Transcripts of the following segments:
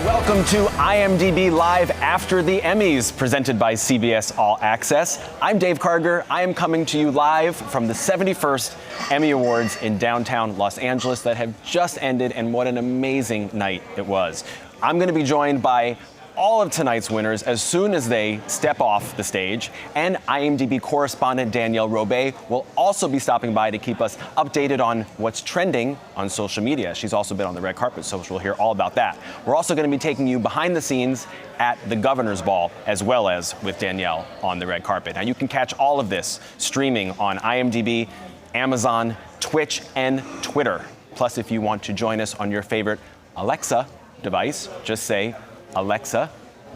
Welcome to IMDb Live after the Emmys, presented by CBS All Access. I'm Dave Karger. I am coming to you live from the 71st Emmy Awards in downtown Los Angeles that have just ended, and what an amazing night it was. I'm going to be joined by all of tonight's winners as soon as they step off the stage, and IMDb correspondent Danielle Robay will also be stopping by to keep us updated on what's trending on social media. She's also been on the red carpet, so we'll hear all about that. We're also going to be taking you behind the scenes at the Governor's Ball, as well as with Danielle on the red carpet. Now, you can catch all of this streaming on IMDb, Amazon, Twitch, and Twitter. Plus, if you want to join us on your favorite Alexa device, just say, Alexa,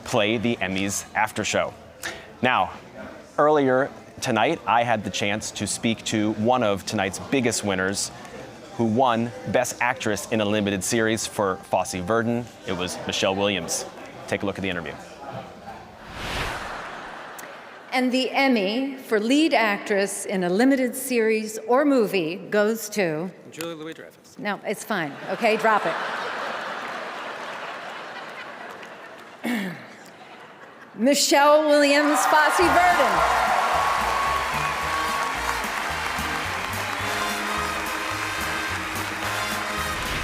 play the Emmys after show. Now, earlier tonight, I had the chance to speak to one of tonight's biggest winners who won Best Actress in a Limited Series for Fosse Verdon. It was Michelle Williams. Take a look at the interview. And the Emmy for lead actress in a limited series or movie goes to... Julia Louis-Dreyfus. No, it's fine. Okay, drop it. Michelle Williams, Fosse Verdon.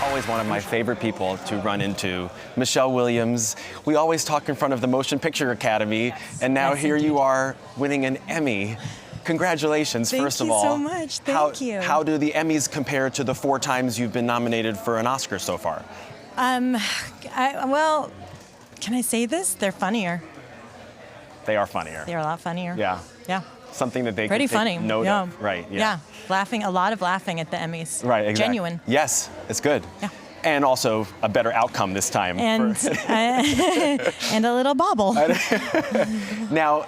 Always one of my favorite people to run into. Michelle Williams. We always talk in front of the Motion Picture Academy, and now here you are winning an Emmy. Congratulations, first of all. Thank you so much. Thank you. How do the Emmys compare to the 4 times you've been nominated for an Oscar so far? Well, can I say this? They're funnier. They are funnier. They're a lot funnier. Yeah. Yeah. Something that they Pretty can take funny. note Yeah. of. Right. Yeah. Laughing, a lot of laughing at the Emmys. Right, exactly. Genuine. Yes, it's good. Yeah. And also a better outcome this time. And, and a little bobble. Now,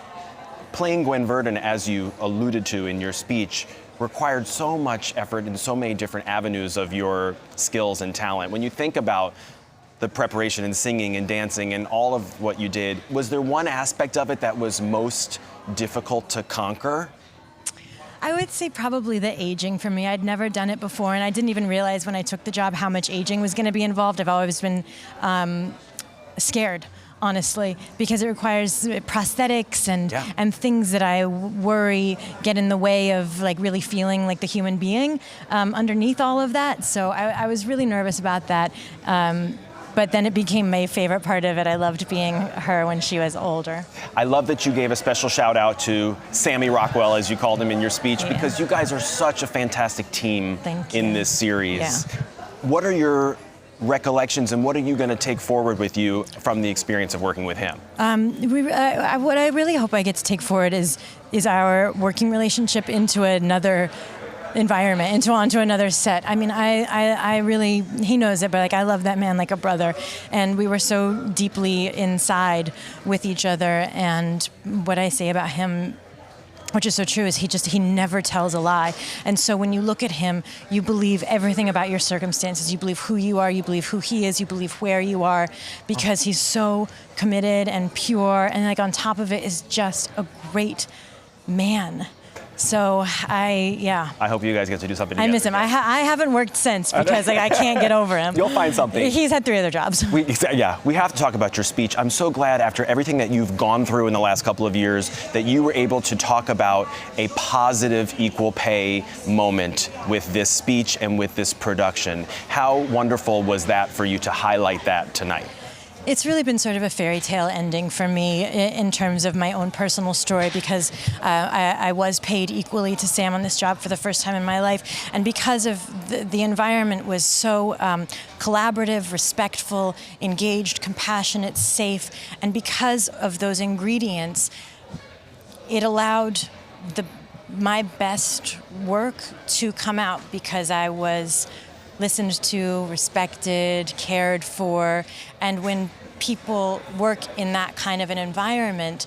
playing Gwen Verdon, as you alluded to in your speech, required so much effort in so many different avenues of your skills and talent. When you think about the preparation and singing and dancing and all of what you did, was there one aspect of it that was most difficult to conquer? I would say probably the aging for me. I'd never done it before, and I didn't even realize when I took the job how much aging was going to be involved. I've always been scared, honestly, because it requires prosthetics and things that I worry get in the way of like really feeling like the human being underneath all of that. So I was really nervous about that. But then it became my favorite part of it. I loved being her when she was older. I love that you gave a special shout out to Sammy Rockwell, as you called him in your speech, because you guys are such a fantastic team in this series. Yeah. What are your recollections and what are you going to take forward with you from the experience of working with him? What I really hope I get to take forward is our working relationship into another environment, onto another set. I mean, I really, he knows it, but like I love that man like a brother, and we were so deeply inside with each other. And what I say about him, which is so true, is he never tells a lie. And so when you look at him, you believe everything about your circumstances. You believe who you are, you believe who he is, you believe where you are, because he's so committed and pure, and like on top of it is just a great man. So I hope you guys get to do something together. I miss him. I haven't worked since because like I can't get over him. You'll find something. He's had 3 other jobs. We have to talk about your speech. I'm so glad after everything that you've gone through in the last couple of years that you were able to talk about a positive equal pay moment with this speech and with this production. How wonderful was that for you to highlight that tonight? It's really been sort of a fairy tale ending for me in terms of my own personal story, because I was paid equally to Sam on this job for the first time in my life. And because of the environment was so collaborative, respectful, engaged, compassionate, safe, and because of those ingredients, it allowed my best work to come out, because I was listened to, respected, cared for, and when people work in that kind of an environment,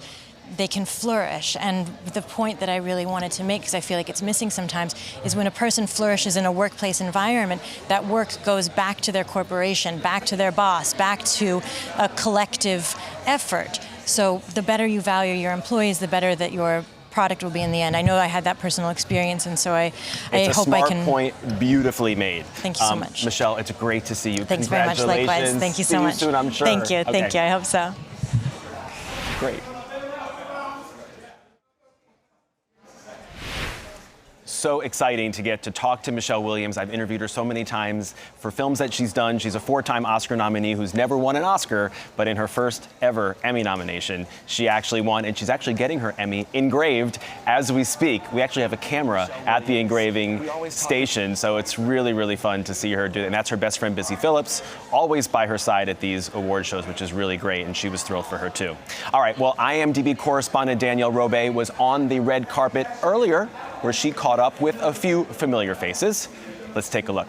they can flourish. And the point that I really wanted to make, because I feel like it's missing sometimes, is when a person flourishes in a workplace environment, that work goes back to their corporation, back to their boss, back to a collective effort. So the better you value your employees, the better that your product will be in the end. I know I had that personal experience, and so I it's hope a smart I can. point, beautifully made. Thank you so much. Michelle, it's great to see you. Thanks very much. Likewise. Thank you so much. See you soon, I'm sure. Thank you. Okay. Thank you. I hope so. Great. So exciting to get to talk to Michelle Williams. I've interviewed her so many times for films that she's done. She's a 4-time Oscar nominee who's never won an Oscar, but in her first ever Emmy nomination, she actually won, and she's actually getting her Emmy engraved as we speak. We actually have a camera at the engraving station, so it's really, really fun to see her do it. And that's her best friend, Busy Phillips, always by her side at these award shows, which is really great, and she was thrilled for her too. All right, well, IMDb correspondent Danielle Robay was on the red carpet earlier, where she caught up with a few familiar faces. Let's take a look.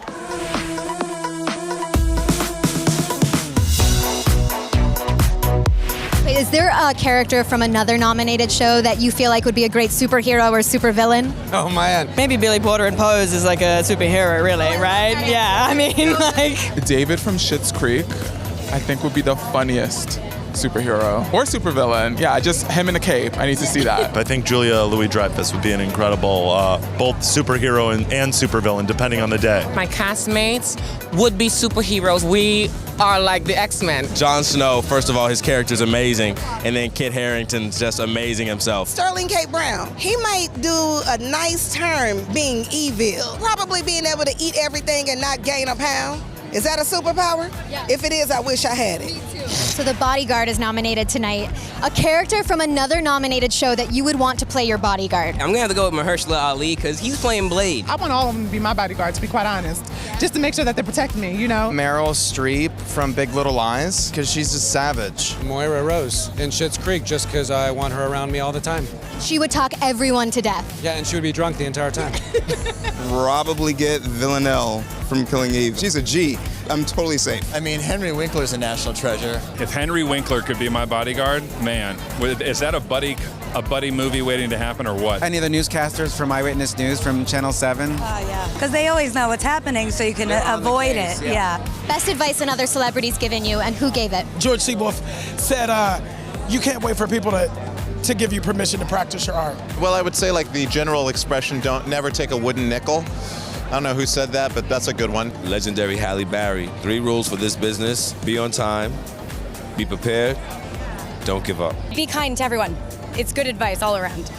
Is there a character from another nominated show that you feel like would be a great superhero or supervillain? Oh man. Maybe Billy Porter in Pose is like a superhero, really, right? Yeah, I mean, like... David from Schitt's Creek, I think would be the funniest superhero or supervillain. Yeah, just him in a cape. I need to see that. I think Julia Louis-Dreyfus would be an incredible both superhero and supervillain, depending on the day. My castmates would be superheroes. We are like the X-Men. Jon Snow, first of all, his character's amazing, and then Kit Harington's just amazing himself. Sterling K. Brown, he might do a nice turn being evil. Probably being able to eat everything and not gain a pound. Is that a superpower? Yeah. If it is, I wish I had it. So The Bodyguard is nominated tonight. A character from another nominated show that you would want to play your bodyguard. I'm gonna have to go with Mahershala Ali because he's playing Blade. I want all of them to be my bodyguard, to be quite honest, just to make sure that they protect me, you know? Meryl Streep from Big Little Lies, because she's a savage. Moira Rose in Schitt's Creek, just because I want her around me all the time. She would talk everyone to death. Yeah, and she would be drunk the entire time. Probably get Villanelle from Killing Eve. She's a G. I'm totally safe. I mean, Henry Winkler's a national treasure. If Henry Winkler could be my bodyguard, man, is that a buddy movie waiting to happen or what? Any of the newscasters from Eyewitness News from Channel 7? Yeah, because they always know what's happening, so you can avoid it. Yeah. Best advice another celebrity's given you, and who gave it? George Seaborth said, you can't wait for people to give you permission to practice your art. Well, I would say like the general expression, never take a wooden nickel. I don't know who said that, but that's a good one. Legendary Halle Berry. 3 rules for this business: be on time, be prepared, don't give up. Be kind to everyone. It's good advice all around.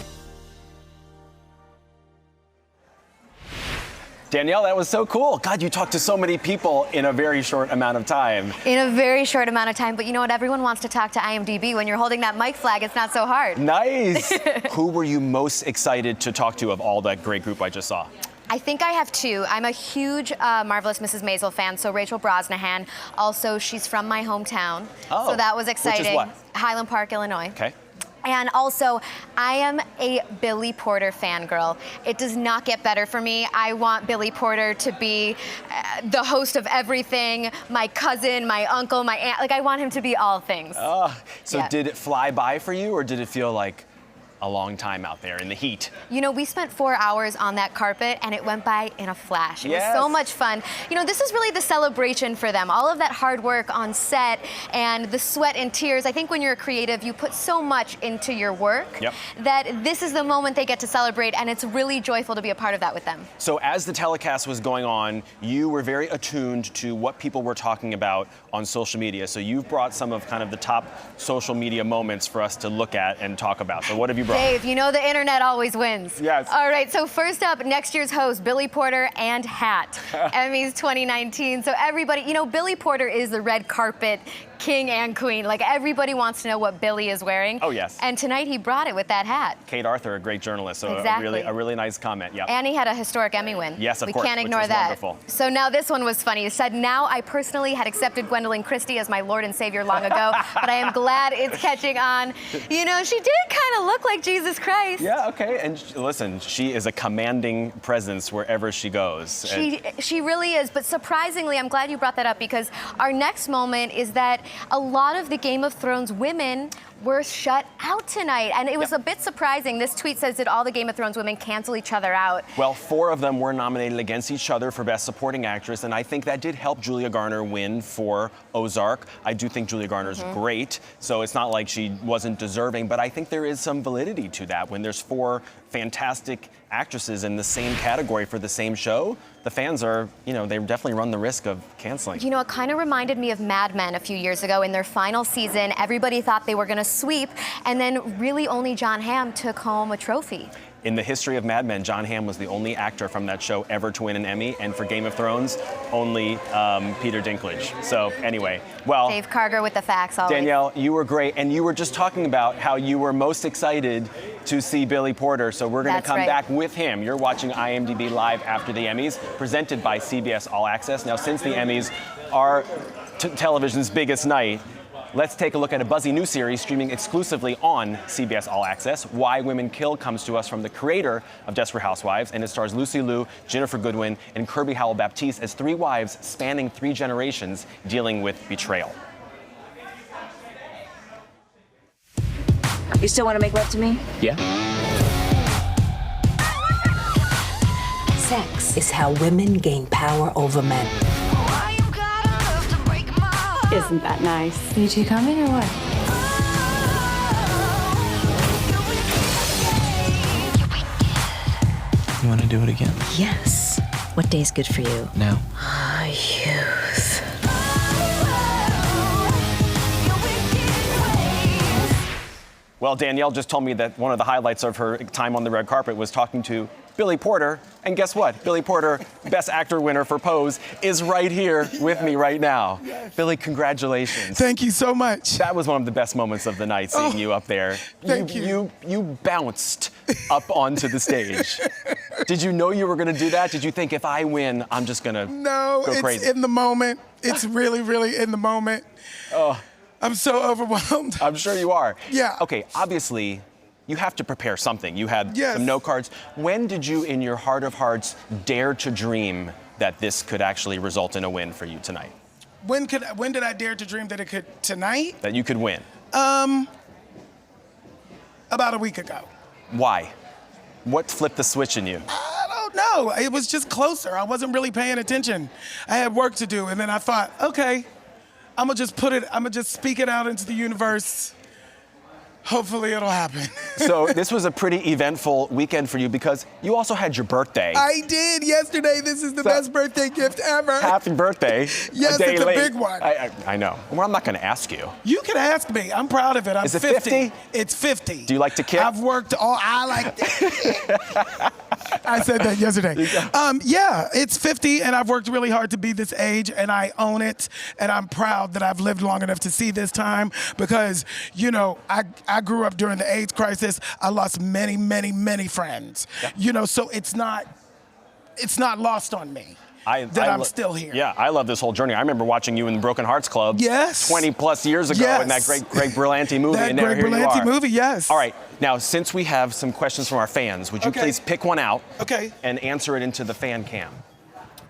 Danielle, that was so cool. God, you talked to so many people in a very short amount of time. In a very short amount of time, but you know what? Everyone wants to talk to IMDb. When you're holding that mic flag, it's not so hard. Nice. Who were you most excited to talk to of all that great group I just saw? I think I have 2. I'm a huge Marvelous Mrs. Maisel fan, so Rachel Brosnahan. Also, she's from my hometown, so that was exciting. Which is what? Highland Park, Illinois. Okay. And also, I am a Billy Porter fangirl. It does not get better for me. I want Billy Porter to be the host of everything, my cousin, my uncle, my aunt. Like, I want him to be all things. So did it fly by for you, or did it feel like a long time out there in the heat? You know, we spent 4 hours on that carpet and it went by in a flash. It was so much fun. You know, this is really the celebration for them. All of that hard work on set and the sweat and tears. I think when you're a creative, you put so much into your work that this is the moment they get to celebrate, and it's really joyful to be a part of that with them. So as the telecast was going on, you were very attuned to what people were talking about on social media. So you've brought some of kind of the top social media moments for us to look at and talk about. So what have you brought? Dave, you know the internet always wins. Yes. All right, so first up, next year's host, Billy Porter and hat. Emmys 2019. So everybody, you know, Billy Porter is the red carpet king and queen. Like, everybody wants to know what Billy is wearing. Oh, yes. And tonight he brought it with that hat. Kate Arthur, a great journalist, so Exactly. a really nice comment. Yeah. And he had a historic Emmy win. Yes, of course. We can't ignore which was that. Wonderful. So now this one was funny. He said, now I personally had accepted Gwendolyn Christie as my Lord and Savior long ago, but I am glad it's catching on. You know, she did kind of look like Jesus Christ. Yeah, okay. And listen, she is a commanding presence wherever she goes. She really is. But surprisingly, I'm glad you brought that up, because our next moment is that a lot of the Game of Thrones women were shut out tonight. And it was a bit surprising. This tweet says, did all the Game of Thrones women cancel each other out? Well, 4 of them were nominated against each other for Best Supporting Actress, and I think that did help Julia Garner win for Ozark. I do think Julia Garner's great, so it's not like she wasn't deserving, but I think there is some validity to that. When there's 4 fantastic actresses in the same category for the same show, the fans are, they definitely run the risk of canceling. You know, it kind of reminded me of Mad Men a few years ago in their final season. Everybody thought they were going to sweep, and then really only Jon Hamm took home a trophy. In the history of Mad Men, Jon Hamm was the only actor from that show ever to win an Emmy, and for Game of Thrones, only Peter Dinklage. So anyway, well, Dave Karger with the facts always. Danielle, you were great, and you were just talking about how you were most excited to see Billy Porter, so we're going to come back with him. You're watching IMDb Live after the Emmys, presented by CBS All Access. Now, since the Emmys are television's biggest night, let's take a look at a buzzy new series streaming exclusively on CBS All Access. Why Women Kill comes to us from the creator of Desperate Housewives, and it stars Lucy Liu, Jennifer Goodwin, and Kirby Howell-Baptiste as 3 wives spanning 3 generations dealing with betrayal. You still want to make love to me? Yeah. Sex is how women gain power over men. Isn't that nice? You two coming or what? You want to do it again? Yes. What day's good for you? Now. Youth. Well, Danielle just told me that one of the highlights of her time on the red carpet was talking to Billy Porter. And guess what? Billy Porter, Best Actor winner for Pose, is right here with me right now. Yes. Billy, congratulations. Thank you so much. That was one of the best moments of the night, seeing you up there. Thank you. You bounced up onto the stage. Did you know you were going to do that? Did you think, if I win, I'm just going to go crazy? It's in the moment. It's really, really in the moment. Oh. I'm so overwhelmed. I'm sure you are. Yeah. Okay, obviously, you have to prepare something. You had Yes. some note cards. When did you, in your heart of hearts, dare to dream that this could actually result in a win for you tonight? When did I dare to dream that it could tonight? That you could win? About a week ago. Why? What flipped the switch in you? I don't know. It was just closer. I wasn't really paying attention. I had work to do, and then I thought, okay, I'm gonna just speak it out into the universe. Hopefully it'll happen. So this was a pretty eventful weekend for you because you also had your birthday. I did yesterday. This is the best birthday gift ever. Happy birthday. Yes, a day it's late. a big one. I know. Well, I'm not gonna ask you. You can ask me. I'm proud of it. I'm Is it 50. It's 50. Do you like to kick? I've worked I like to kick. I said that yesterday. Yeah, it's 50, and I've worked really hard to be this age, and I own it, and I'm proud that I've lived long enough to see this time because, I grew up during the AIDS crisis. I lost many, many, many friends. Yeah. So it's not lost on me. I'm still here. Yeah, I love this whole journey. I remember watching you in the Broken Hearts Club 20 plus years ago in that great Greg Berlanti movie. That and now Greg here you Berlanti are. movie, yes. All right, now since we have some questions from our fans, would you please pick one out and answer it into the fan cam?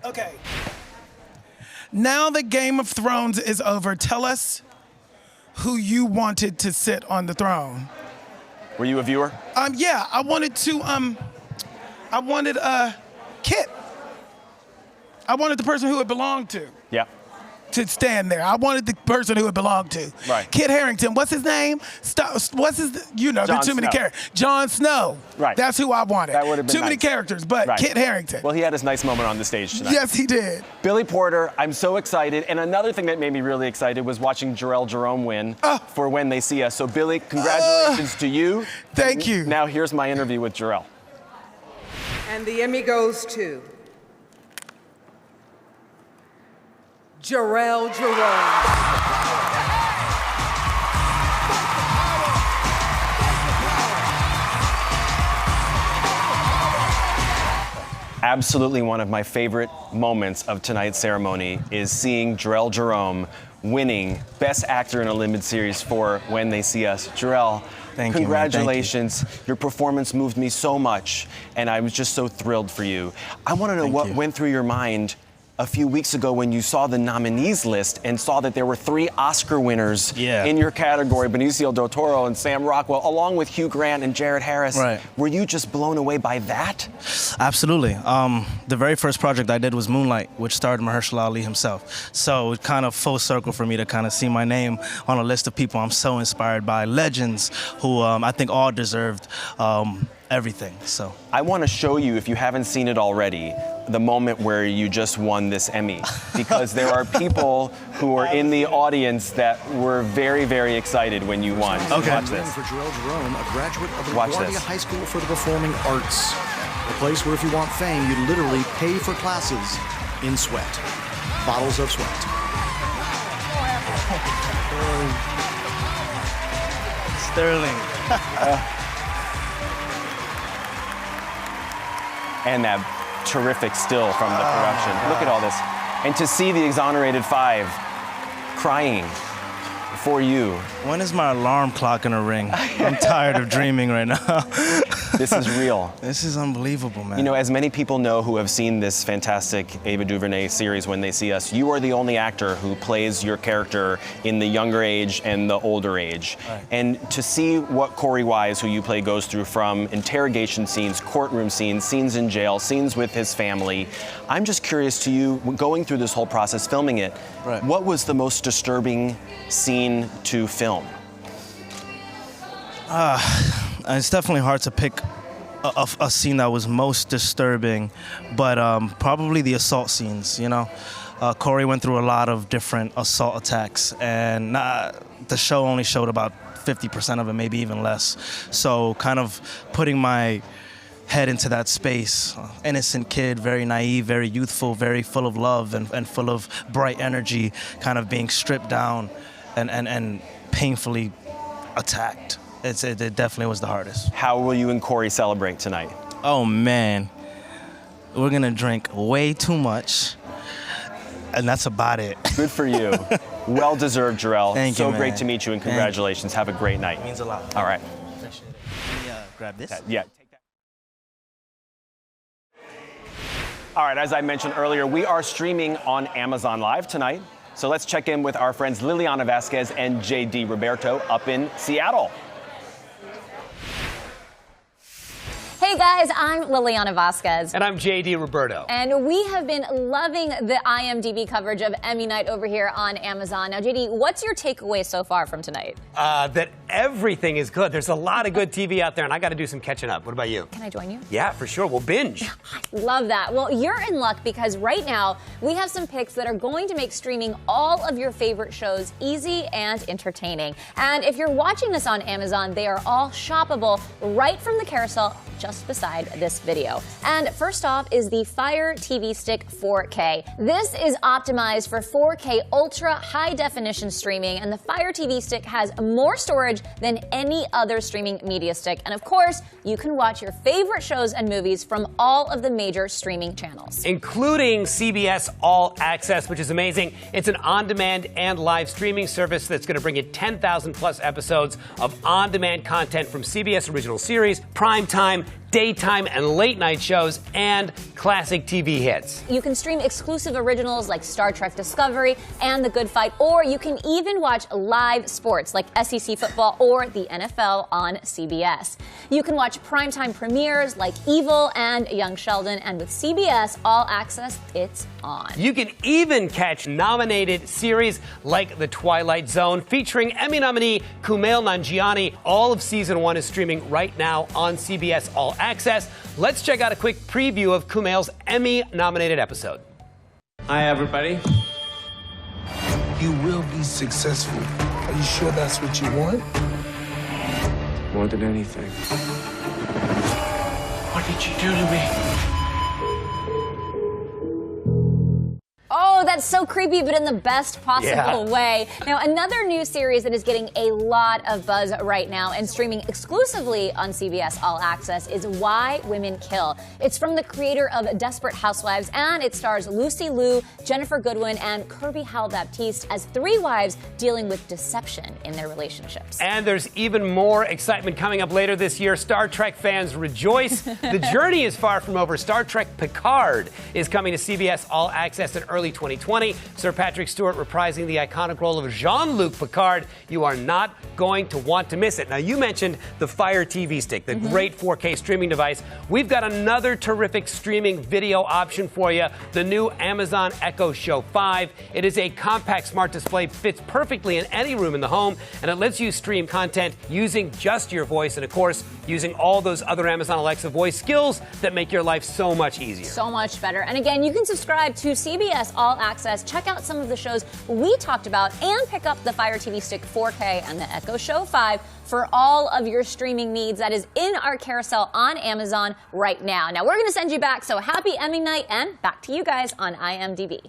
Okay. Now that Game of Thrones is over, tell us who you wanted to sit on the throne. Were you a viewer? Yeah, I wanted Kit. I wanted the person who it belonged to. Yeah. To stand there. I wanted the person who it belonged to. Right. Kit Harington. What's his name? There's too many characters. Jon Snow. Right. That's who I wanted. That would have been too many characters, but Kit Harington. Well, he had his nice moment on the stage tonight. Yes, he did. Billy Porter, I'm so excited. And another thing that made me really excited was watching Jor-El Jerome win for When They See Us. So, Billy, congratulations to you. Thank you. Now, here's my interview with Jor-El. And the Emmy goes to Jor-El Jerome. Absolutely one of my favorite moments of tonight's ceremony is seeing Jor-El Jerome winning Best Actor in a Limited Series for When They See Us. Jor-El, congratulations. Your performance moved me so much, and I was just so thrilled for you. I want to know what went through your mind a few weeks ago when you saw the nominees list and saw that there were 3 Oscar winners in your category, Benicio del Toro and Sam Rockwell, along with Hugh Grant and Jared Harris. Right. Were you just blown away by that? Absolutely. The very first project I did was Moonlight, which starred Mahershala Ali himself. So it kind of full circle for me to kind of see my name on a list of people I'm so inspired by, legends who I think all deserved everything. So I want to show you, if you haven't seen it already, the moment where you just won this Emmy, because there are people who are in the audience that were very, very excited when you won. Okay. Watch this. For Jor-El Jerome, a graduate of the Watch LaGuardia this. High School for the Performing Arts, a place where if you want fame, you literally pay for classes in sweat, bottles of sweat. Sterling. And that terrific still from the production. Look at all this. And to see the exonerated 5 crying for you. When is my alarm clock gonna ring? I'm tired of dreaming right now. This is real. This is unbelievable, man. You know, as many people know who have seen this fantastic Ava DuVernay series When They See Us, you are the only actor who plays your character in the younger age and the older age. Right. And to see what Corey Wise, who you play, goes through from interrogation scenes, courtroom scenes, scenes in jail, scenes with his family, I'm just curious to you, going through this whole process, filming it, right. What was the most disturbing scene to film? It's definitely hard to pick a scene that was most disturbing, but probably the assault scenes, you know. Corey went through a lot of different assault attacks, and the show only showed about 50% of it, maybe even less. So kind of putting my head into that space, innocent kid, very naive, very youthful, very full of love and full of bright energy, kind of being stripped down and painfully attacked. It definitely was the hardest. How will you and Corey celebrate tonight? Oh man, we're gonna drink way too much, and that's about it. Good for you. Well deserved, Jor-El. Thank you, so man. great to meet you, and congratulations. Have a great night. It means a lot. All right. Appreciate it. Let me grab this. Yeah. Take that. All right, as I mentioned earlier, we are streaming on Amazon Live tonight. So let's check in with our friends Liliana Vasquez and JD Roberto up in Seattle. Hey guys, I'm Liliana Vasquez. And I'm JD Roberto. And we have been loving the IMDb coverage of Emmy night over here on Amazon. Now, JD, what's your takeaway so far from tonight? That everything is good. There's a lot of good TV out there, and I got to do some catching up. What about you? Can I join you? Yeah, for sure. We'll binge. Love that. Well, you're in luck because right now we have some picks that are going to make streaming all of your favorite shows easy and entertaining. And if you're watching this on Amazon, they are all shoppable right from the carousel just beside this video. And first off is the Fire TV Stick 4K. This is optimized for 4K ultra high definition streaming, and the Fire TV Stick has more storage than any other streaming media stick. And of course, you can watch your favorite shows and movies from all of the major streaming channels, including CBS All Access, which is amazing. It's an on-demand and live streaming service that's going to bring you 10,000 plus episodes of on-demand content from CBS original series, primetime, daytime and late night shows, and classic TV hits. You can stream exclusive originals like Star Trek Discovery and The Good Fight, or you can even watch live sports like SEC football or the NFL on CBS. You can watch primetime premieres like Evil and Young Sheldon, and with CBS All Access, it's on. You can even catch nominated series like The Twilight Zone, featuring Emmy nominee Kumail Nanjiani. All of season 1 is streaming right now on CBS All Access. Let's check out a quick preview of Kumail's Emmy-nominated episode. Hi, everybody. You will be successful. Are you sure that's what you want? More than anything. What did you do to me? Oh, that it's so creepy, but in the best possible way. Now, another new series that is getting a lot of buzz right now and streaming exclusively on CBS All Access is Why Women Kill. It's from the creator of Desperate Housewives, and it stars Lucy Liu, Jennifer Goodwin, and Kirby Howell-Baptiste as three wives dealing with deception in their relationships. And there's even more excitement coming up later this year. Star Trek fans rejoice. The journey is far from over. Star Trek Picard is coming to CBS All Access in early 2020. Sir Patrick Stewart reprising the iconic role of Jean-Luc Picard. You are not going to want to miss it. Now, you mentioned the Fire TV Stick, the great 4K streaming device. We've got another terrific streaming video option for you, the new Amazon Echo Show 5. It is a compact smart display, fits perfectly in any room in the home, and it lets you stream content using just your voice and, of course, using all those other Amazon Alexa voice skills that make your life so much easier. So much better. And again, you can subscribe to CBS All Access, check out some of the shows we talked about, and pick up the Fire TV Stick 4K and the Echo Show 5 for all of your streaming needs. That is in our carousel on Amazon right now. Now, we're going to send you back, so happy Emmy night, and back to you guys on IMDb.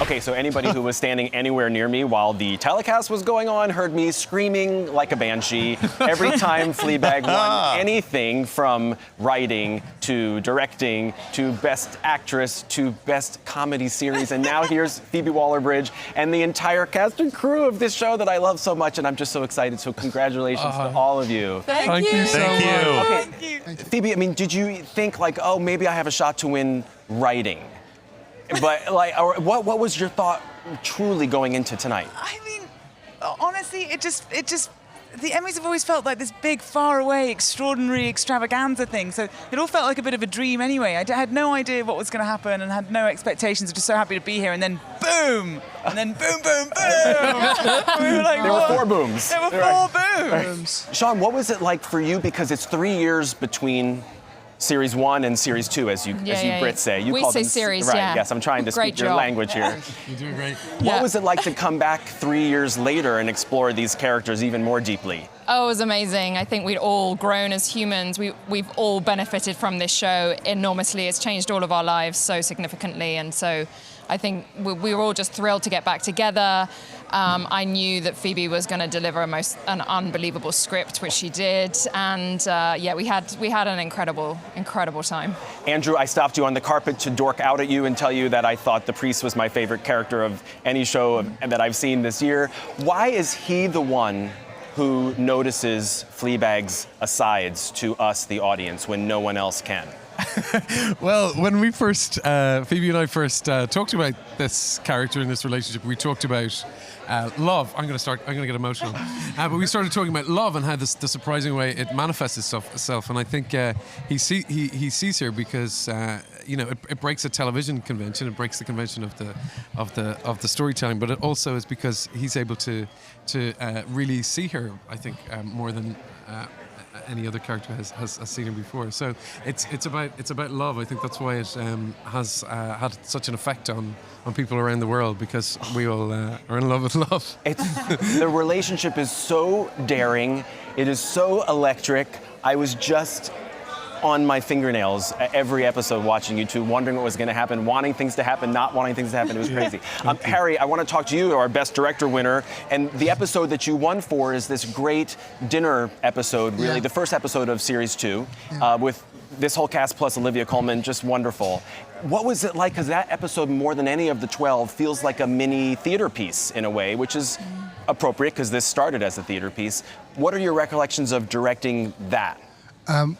Okay, so anybody who was standing anywhere near me while the telecast was going on heard me screaming like a banshee every time Fleabag won anything from writing to directing to Best Actress to Best Comedy Series. And now here's Phoebe Waller-Bridge and the entire cast and crew of this show that I love so much, and I'm just so excited. So congratulations to all of you. Thank you so much. Okay, Phoebe, I mean, did you think like, oh, maybe I have a shot to win writing? But like, or what was your thought truly going into tonight? I mean, honestly, it just the Emmys have always felt like this big, faraway, extraordinary extravaganza thing. So it all felt like a bit of a dream anyway. I had no idea what was going to happen and had no expectations. I'm just so happy to be here. And then boom! And then boom, boom, boom! We were like, there were 4 booms. There were 4 booms. Sean, what was it like for you? Because it's 3 years between Series 1 and Series 2, as you Brits say. We call say them series, right, yeah. Yes, I'm trying to speak your language here. You're doing great. What was it like to come back 3 years later and explore these characters even more deeply? Oh, it was amazing. I think we'd all grown as humans. We've all benefited from this show enormously. It's changed all of our lives so significantly, and so I think we were all just thrilled to get back together. I knew that Phoebe was going to deliver an unbelievable script, which she did, and we had an incredible time. Andrew, I stopped you on the carpet to dork out at you and tell you that I thought the priest was my favorite character of any show that I've seen this year. Why is he the one who notices Fleabag's asides to us, the audience, when no one else can? Well, when we first, Phoebe and I first talked about this character in this relationship, we talked about love. I'm going to get emotional. But we started talking about love and how the surprising way it manifests itself. And I think he sees her because it breaks a television convention. It breaks the convention of the storytelling. But it also is because he's able to really see her, I think, more than any other character has seen her before. So it's about love. I think that's why it has had such an effect on people around the world, because we all are in love with love. The relationship is so daring. It is so electric. I was just on my fingernails every episode watching you two, wondering what was going to happen, wanting things to happen, not wanting things to happen. It was crazy. Harry, I want to talk to you, our Best Director winner, and the episode that you won for is this great dinner episode, really, the first episode of Series 2, with this whole cast plus Olivia Colman, just wonderful. What was it like? Because that episode, more than any of the 12, feels like a mini theater piece in a way, which is appropriate because this started as a theater piece. What are your recollections of directing that?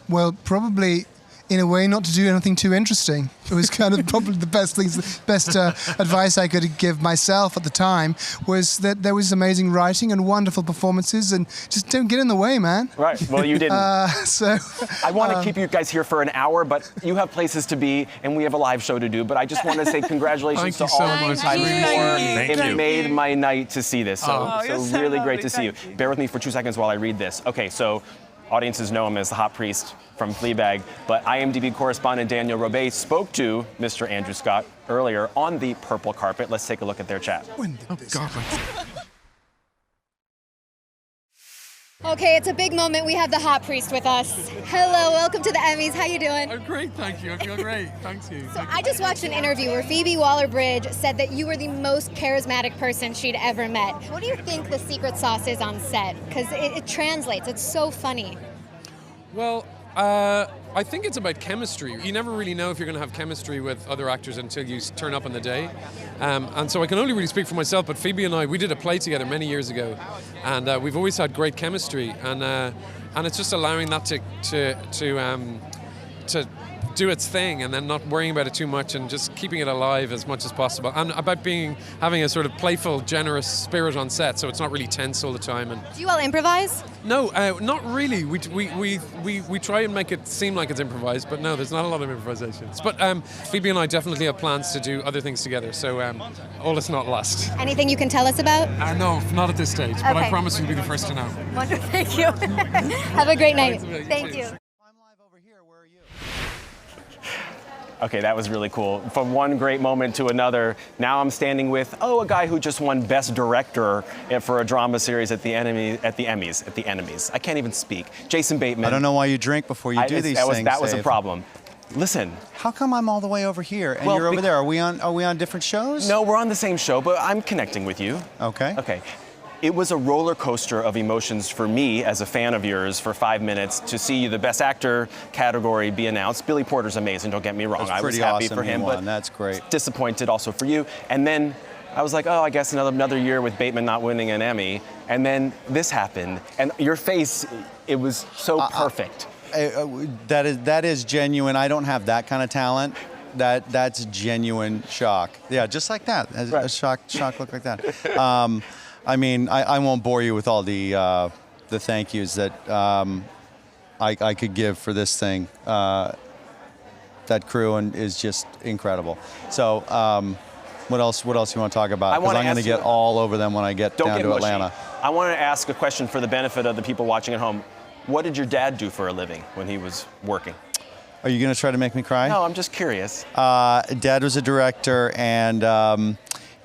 Well, probably in a way not to do anything too interesting. It was kind of probably the best advice I could give myself at the time was that there was amazing writing and wonderful performances, and just don't get in the way, man. Right. Well, you didn't. I want to keep you guys here for an hour, but you have places to be, and we have a live show to do. But I just want to say congratulations to all of you. It made my night to see this. So really great to see you. Bear with me for 2 seconds while I read this. Okay, so audiences know him as the hot priest from Fleabag, but IMDb correspondent Danielle Robay spoke to Mr. Andrew Scott earlier on the purple carpet. Let's take a look at their chat. Okay, it's a big moment. We have the hot priest with us. Hello, welcome to the Emmys. How you doing? I'm great, thank you. I feel great. Thanks you. So I just watched an interview where Phoebe Waller-Bridge said that you were the most charismatic person she'd ever met. What do you think the secret sauce is on set? Because it translates. It's so funny. Well, I think it's about chemistry. You never really know if you're going to have chemistry with other actors until you turn up on the day. And so I can only really speak for myself, but Phoebe and I, we did a play together many years ago, and we've always had great chemistry, and it's just allowing that to do its thing, and then not worrying about it too much, and just keeping it alive as much as possible, and about having a sort of playful, generous spirit on set, so it's not really tense all the time. And do you all improvise? No, not really. We try and make it seem like it's improvised, but no, there's not a lot of improvisations. But Phoebe and I definitely have plans to do other things together, so all is not lost. Anything you can tell us about? No, not at this stage, but I promise you'll be the first to know. Wonderful, thank you. Have a great night. Thank you. Okay, that was really cool. From one great moment to another, now I'm standing with, a guy who just won Best Director for a drama series at the Emmys. I can't even speak. Jason Bateman. I don't know why you drink before you do these things. That was a problem. Listen. How come I'm all the way over here and you're over there? Are we on different shows? No, we're on the same show, but I'm connecting with you. Okay. Okay. It was a roller coaster of emotions for me as a fan of yours for 5 minutes to see the Best Actor category be announced. Billy Porter's amazing, don't get me wrong. I was happy for him, but that's great. Disappointed also for you. And then I was like, I guess another year with Bateman not winning an Emmy. And then this happened, and your face, it was so perfect. That is genuine. I don't have that kind of talent. That's genuine shock. Yeah, just like that. A shock look like that. I mean, I won't bore you with all the thank yous that I could give for this thing. That crew is just incredible. So, what else you want to talk about? Because I'm going to get all over them when I get down to Atlanta. I want to ask a question for the benefit of the people watching at home. What did your dad do for a living when he was working? Are you going to try to make me cry? No, I'm just curious. Dad was a director, and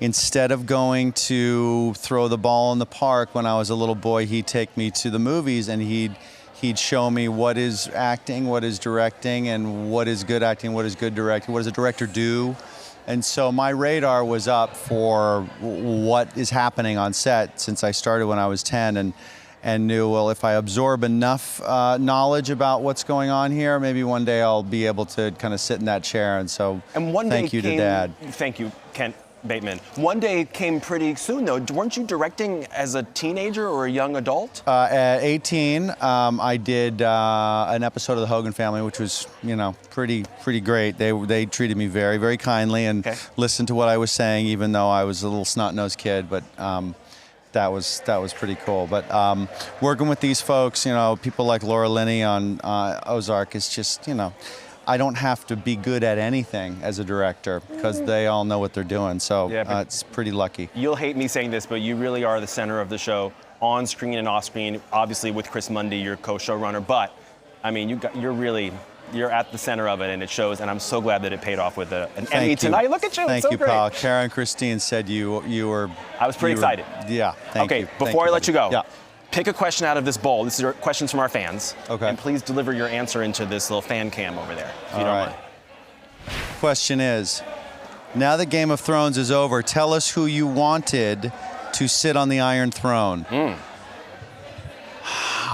instead of going to throw the ball in the park when I was a little boy, he'd take me to the movies, and he'd show me what is acting, what is directing, and what is good acting, what is good directing, what does a director do. And so my radar was up for what is happening on set since I started when I was 10, and knew, well, if I absorb enough knowledge about what's going on here, maybe one day I'll be able to kind of sit in that chair. And so thank you to Dad. Thank you, Kent Bateman. One day came pretty soon, though. Weren't you directing as a teenager or a young adult? At 18, I did an episode of The Hogan Family, which was, pretty great. They treated me very, very kindly and listened to what I was saying, even though I was a little snot-nosed kid. But that was pretty cool. But working with these folks, people like Laura Linney on Ozark is just, I don't have to be good at anything as a director because they all know what they're doing. So it's pretty lucky. You'll hate me saying this, but you really are the center of the show, on screen and off screen. Obviously, with Chris Mundy, your co-showrunner. But I mean, you're at the center of it, and it shows. And I'm so glad that it paid off with an Emmy tonight. Look at you. Thank it's so you, great. Paul. Kara and Christine said you were. I was pretty excited. Yeah. Thank you. Okay. Before I let you go. Yeah. Pick a question out of this bowl. This is questions from our fans. Okay. And please deliver your answer into this little fan cam over there, if you don't mind. Question is, now that Game of Thrones is over, tell us who you wanted to sit on the Iron Throne.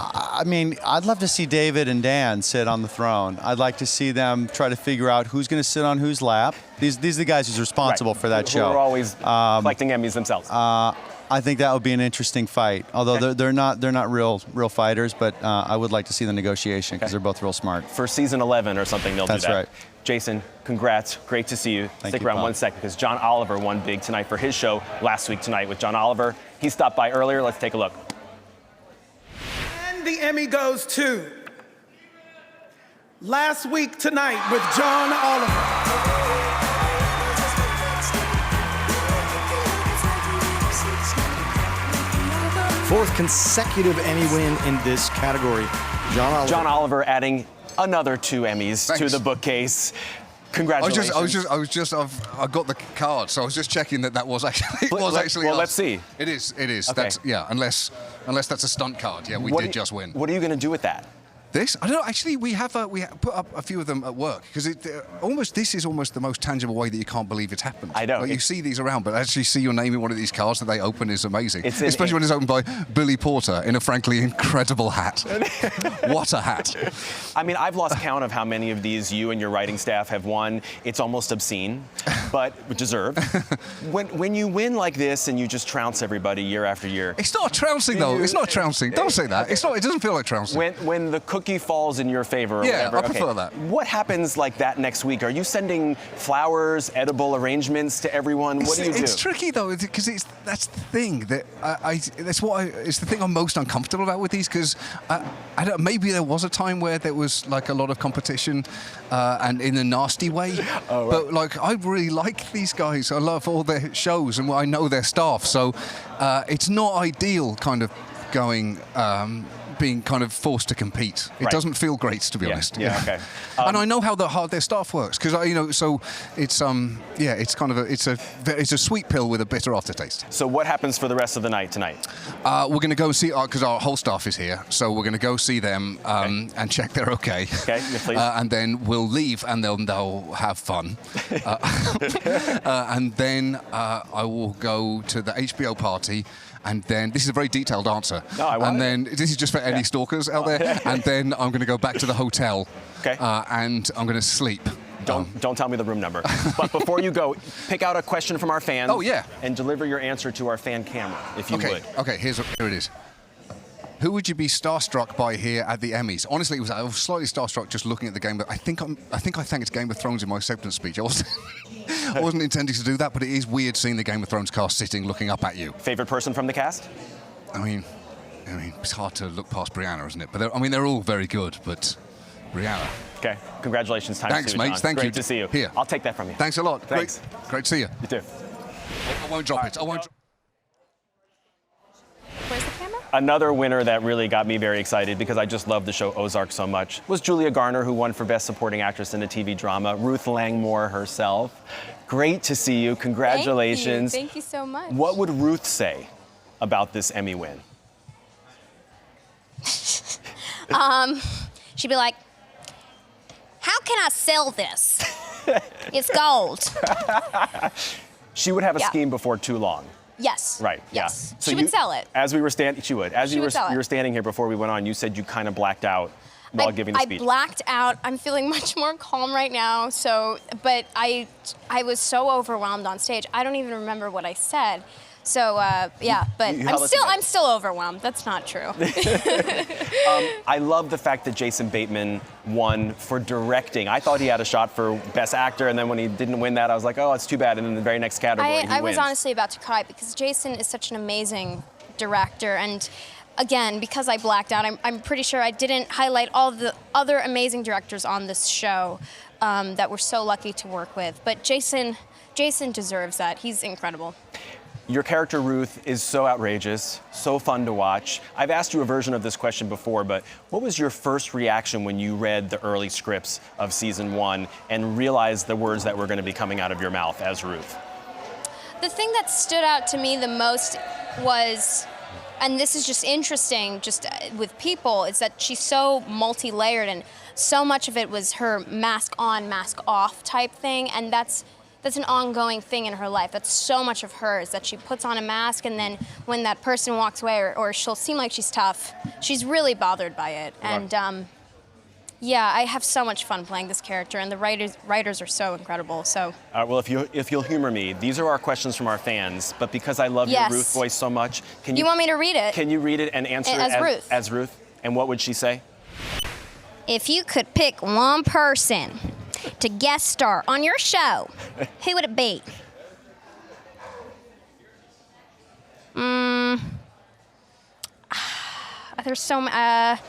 I mean, I'd love to see David and Dan sit on the throne. I'd like to see them try to figure out who's going to sit on whose lap. These are the guys who's responsible for that show. Who are always collecting Emmys themselves. I think that would be an interesting fight. Although they're not real fighters, but I would like to see the negotiation because they're both real smart. For season 11 or something, they'll do that. That's right. Jason, congrats. Great to see you. Stick around 1 second because John Oliver won big tonight for his show last week tonight with John Oliver. He stopped by earlier. Let's take a look. And the Emmy goes to Last Week Tonight with John Oliver. Fourth consecutive Emmy win in this category. John Oliver adding another 2 Emmys to the bookcase. Congratulations. I got the card, so I was just checking that was actually. Well, let's see. It is. Okay. That's unless Unless that's a stunt card. Yeah, we did just win. What are you going to do with that? This? I don't know. Actually, we have put up a few of them at work because this is almost the most tangible way that you can't believe it's happened. I know. Like, you see these around, but actually see your name in one of these cards that they open is amazing. Especially when it's opened by Billy Porter in a frankly incredible hat. What a hat! I mean, I've lost count of how many of these you and your writing staff have won. It's almost obscene, but deserved. When you win like this and you just trounce everybody year after year. It's not trouncing though. It's not trouncing. Don't say that. It's not. It doesn't feel like trouncing. When the cookie falls in your favor or whatever. I prefer that. What happens like that next week? Are you sending flowers, edible arrangements to everyone? What do you do? It's tricky though, because that's the thing that it's the thing I'm most uncomfortable about with these, because maybe there was a time where there was like a lot of competition and in a nasty way. Oh, right. But like I really like these guys. I love all their shows and I know their staff. So it's not ideal kind of going. Being kind of forced to compete. It doesn't feel great, to be honest. Yeah, okay. And I know how hard their staff works, because so it's it's kind of it's a sweet pill with a bitter aftertaste. So what happens for the rest of the night tonight? We're going to go see because our whole staff is here, so we're going to go see them and check they're okay. Okay, yeah, please. And then we'll leave, and they'll have fun. And then I will go to the HBO party. And then, this is a very detailed answer. No, I want And then, this is just for any stalkers out there. And then I'm going to go back to the hotel. Okay. And I'm going to sleep. Don't tell me the room number. But before you go, pick out a question from our fans. Oh, yeah. And deliver your answer to our fan camera, if you would. Okay, here it is. Who would you be starstruck by here at the Emmys? Honestly, I was slightly starstruck just looking at the game, but I think I thanked Game of Thrones in my acceptance speech. I wasn't intending to do that, but it is weird seeing the Game of Thrones cast sitting looking up at you. Favorite person from the cast? I mean, it's hard to look past Brianna, isn't it? But they're all very good, but Brianna. Okay, congratulations. Thanks, to see you, mates. John. Thank you. Great to see you. Here. I'll take that from you. Thanks a lot. Thanks. Great to see you. You too. I won't drop it. I won't. Where's the camera? Another winner that really got me very excited, because I just love the show Ozark so much, was Julia Garner, who won for Best Supporting Actress in a TV Drama. Ruth Langmore herself. Great to see you. Congratulations. Thank you so much. What would Ruth say about this Emmy win? She'd be like, how can I sell this? It's gold. She would have a scheme before too long. Yes. Right. Yes. Yeah. So she would sell it. As we were standing, she would. As She you would sell it. were standing here before we went on, you said you kind of blacked out while giving the speech. I blacked out. I'm feeling much more calm right now. But I was so overwhelmed on stage. I don't even remember what I said. So yeah, but I'm still overwhelmed. That's not true. I love the fact that Jason Bateman won for directing. I thought he had a shot for Best Actor, and then when he didn't win that, I was like, oh, it's too bad. And in the very next category, he I was wins. honestly about to cry because Jason is such an amazing director, and again, because I blacked out, I'm pretty sure I didn't highlight all the other amazing directors on this show that we're so lucky to work with. But Jason deserves that. He's incredible. Your character, Ruth, is so outrageous, so fun to watch. I've asked you a version of this question before, but what was your first reaction when you read the early scripts of season 1 and realized the words that were going to be coming out of your mouth as Ruth? The thing that stood out to me the most was, and this is just interesting just with people, is that she's so multi-layered, and so much of it was her mask on, mask off type thing, and that's an ongoing thing in her life. That's so much of hers, that she puts on a mask, and then when that person walks away, or she'll seem like she's tough, she's really bothered by it. Right. And yeah, I have so much fun playing this character, and the writers are so incredible. So. Well, if you'll humor me, these are our questions from our fans, but because I love your Ruth voice so much, can you want me to read it? Can you read it and answer as it Ruth? As Ruth? And what would she say? If you could pick one person to guest star on your show, who would it be? There's so many.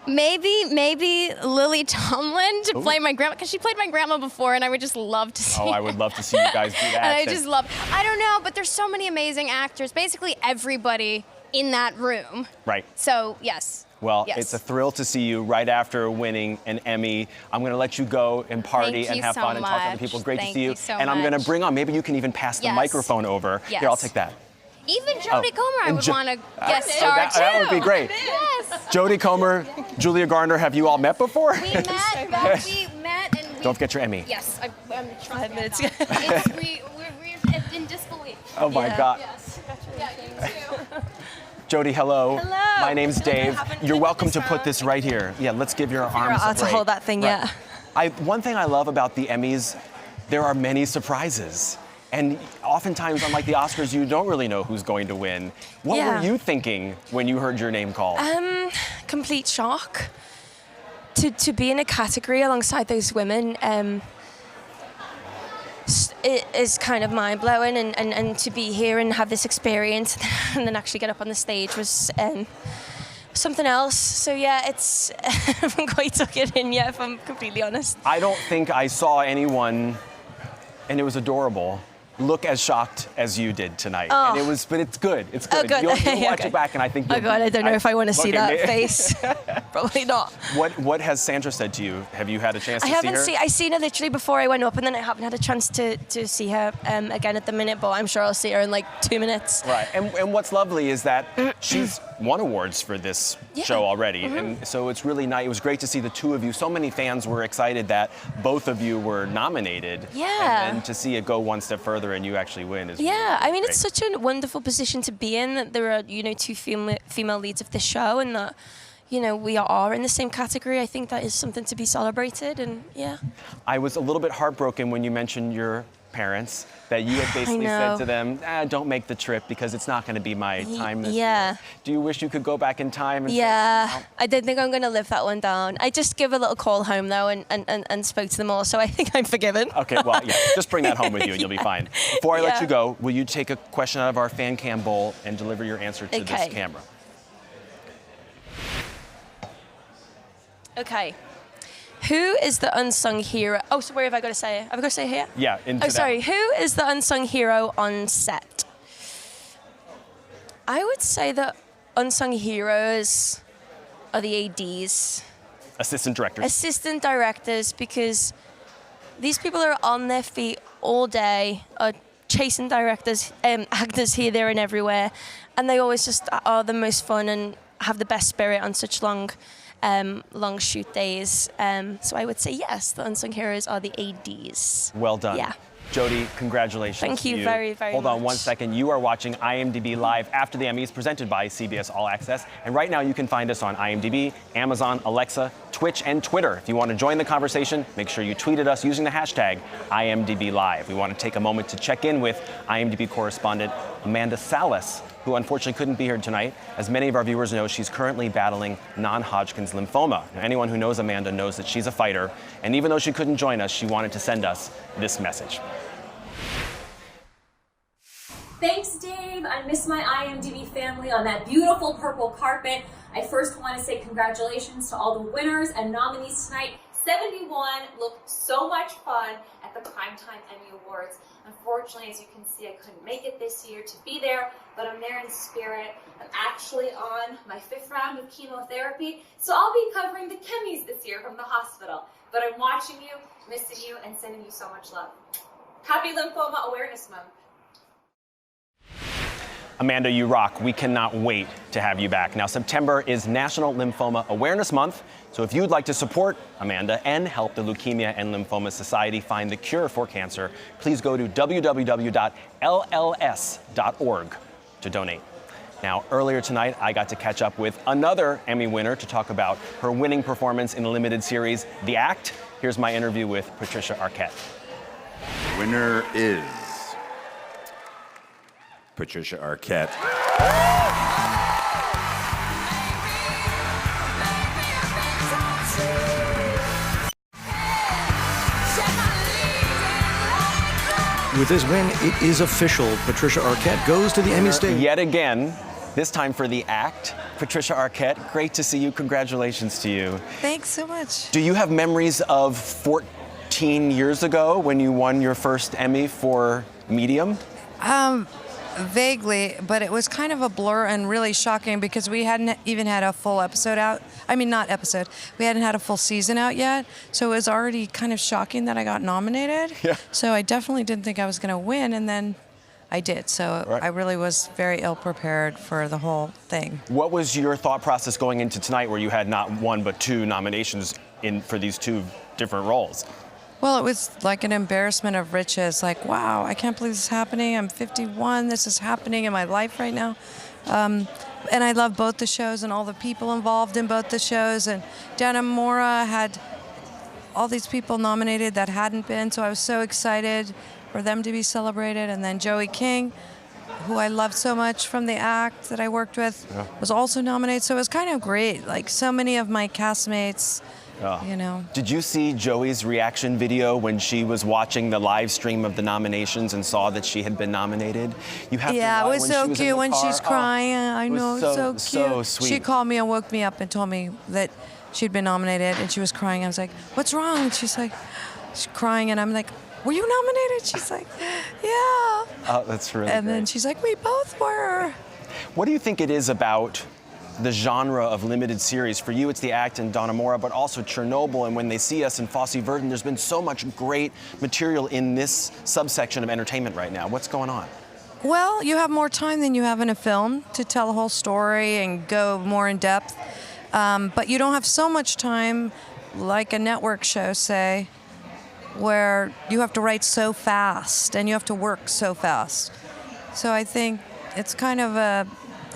Maybe Lily Tomlin to play my grandma, because she played my grandma before, and I would just love to see. Oh, I would love to see you guys do that. And I don't know, but there's so many amazing actors. Basically everybody in that room. Right. So yes. Well, yes. It's a thrill to see you right after winning an Emmy. I'm going to let you go and party and have fun and talk to other people. Great to see you. So and I'm going to bring on, maybe you can even pass the microphone over. Yes. Here, I'll take that. Even Jodie Comer, I would want to guest so star too. that would be great. Yes. Jodie Comer, Julia Garner, have you all met before? We met, and Don't forget your Emmy. Yes, I'm trying 5 minutes. we're in disbelief. Oh my God. Yes. Yeah, you too. Jodie, hello. Hello. My name's Dave. You're welcome to put this right here. Yeah, let's give your arms a break. To hold that thing, Right. yeah. One thing I love about the Emmys, there are many surprises. And oftentimes, unlike the Oscars, you don't really know who's going to win. What Yeah. were you thinking when you heard your name called? Complete shock. To be in a category alongside those women it is kind of mind-blowing, and to be here and have this experience and then actually get up on the stage was something else. So yeah, it's I haven't quite took it in yet, if I'm completely honest. I don't think I saw anyone, and it was adorable, look as shocked as you did tonight. Oh. And it was, but it's good. It's good. Oh, good. You'll watch Okay. it back, and I think. Oh God, I don't know if I want to see that may- face. Probably not. What has Sandra said to you? Have you had a chance to I haven't see her? I seen her literally before I went up, and then I haven't had a chance to see her again at the minute. But I'm sure I'll see her in like 2 minutes. Right, and what's lovely is that she's won awards for this show already, Mm-hmm. and so it's really nice. It was great to see the two of you. So many fans were excited that both of you were nominated. Yeah. And to see it go one step further and you actually win is Yeah, really I mean, great. it's such a wonderful position to be in, that there are, two female leads of the show, and that, we are in the same category. I think that is something to be celebrated, and yeah. I was a little bit heartbroken when you mentioned your parents, that you had basically said know. to them, don't make the trip because it's not going to be my time this yeah. year. Do you wish you could go back in time? And Yeah, I don't think I'm going to live that one down. I just give a little call home, though, and spoke to them all, so I think I'm forgiven. Okay, well, yeah, just bring that home with you and you'll be fine. Before I let Yeah. you go, will you take a question out of our fan cam bowl and deliver your answer to this camera? Okay. Who is the unsung hero? Oh, so where have I got to say it? Have I got to say it here? Yeah, into Oh, sorry. Who is the unsung hero on set? I would say the unsung heroes are the ADs. Assistant directors. Assistant directors, because these people are on their feet all day, are chasing actors here, there, and everywhere, and they always just are the most fun and have the best spirit on such long shoot days. So I would say yes, the unsung heroes are the ADs. Well done. Yeah. Jodie, congratulations. Thank to you very, very Hold on much. 1 second. You are watching IMDb Live after the Emmys, presented by CBS All Access. And right now you can find us on IMDb, Amazon, Alexa, Twitch, and Twitter. If you want to join the conversation, make sure you tweet at us using the hashtag IMDb Live. We want to take a moment to check in with IMDb correspondent Amanda Salas, who unfortunately couldn't be here tonight. As many of our viewers know, she's currently battling non-Hodgkin's lymphoma. Now, anyone who knows Amanda knows that she's a fighter, and even though she couldn't join us, she wanted to send us this message. Thanks, Dave. I miss my IMDb family on that beautiful purple carpet. I first want to say congratulations to all the winners and nominees tonight. 71 looked so much fun at the Primetime Emmy Awards. Unfortunately, as you can see, I couldn't make it this year to be there, but I'm there in spirit. I'm actually on my 5th round of chemotherapy, so I'll be covering the Emmys this year from the hospital. But I'm watching you, missing you, and sending you so much love. Happy Lymphoma Awareness Month. Amanda, you rock. We cannot wait to have you back. Now, September is National Lymphoma Awareness Month, so if you'd like to support Amanda and help the Leukemia and Lymphoma Society find the cure for cancer, please go to www.lls.org to donate. Now, earlier tonight, I got to catch up with another Emmy winner to talk about her winning performance in the limited series, The Act. Here's my interview with Patricia Arquette. The winner is Patricia Arquette. With this win, it is official. Patricia Arquette goes to the Emmy stage. Yet again, this time for The Act. Patricia Arquette, great to see you. Congratulations to you. Thanks so much. Do you have memories of 14 years ago when you won your first Emmy for Medium? Vaguely, but it was kind of a blur and really shocking because we hadn't even had a full episode out. I mean, not episode. We hadn't had a full season out yet. So it was already kind of shocking that I got nominated. Yeah. So I definitely didn't think I was going to win. And then I did. So I really was very ill prepared for the whole thing. What was your thought process going into tonight where you had not one but two nominations for these two different roles? Well, it was like an embarrassment of riches. Like, wow, I can't believe this is happening. I'm 51. This is happening in my life right now. And I love both the shows and all the people involved in both the shows. And Dannemora had all these people nominated that hadn't been, so I was so excited for them to be celebrated. And then Joey King, who I loved so much from the act that I worked with, was also nominated. So it was kind of great. Like, so many of my castmates, you know. Did you see Joey's reaction video when she was watching the live stream of the nominations and saw that she had been nominated? You have it was so cute when she's crying. I know, so cute. So sweet. She called me and woke me up and told me that she'd been nominated, and she was crying. I was like, "What's wrong?" And she's crying, and I'm like, "Were you nominated?" She's like, "Yeah." Oh, that's really And great. then she's like, "We both were." What do you think it is about the genre of limited series? For you, it's the act in Dannemora, but also Chernobyl. And when they see us in Fosse Verdon, there's been so much great material in this subsection of entertainment right now. What's going on? Well, you have more time than you have in a film to tell a whole story and go more in depth. But you don't have so much time like a network show, say, where you have to write so fast and you have to work so fast. So I think it's kind of a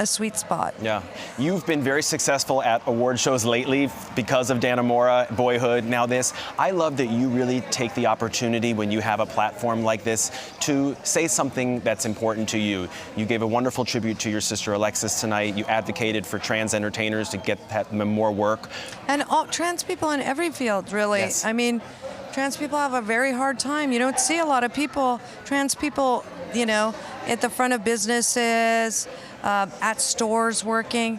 sweet spot. Yeah. You've been very successful at award shows lately because of Dannemora, Boyhood, now this. I love that you really take the opportunity when you have a platform like this to say something that's important to you. You gave a wonderful tribute to your sister Alexis tonight. You advocated for trans entertainers to get them more work. And all trans people in every field, really. Yes. I mean, trans people have a very hard time. You don't see a lot of people, trans people, you know, at the front of businesses, at stores working.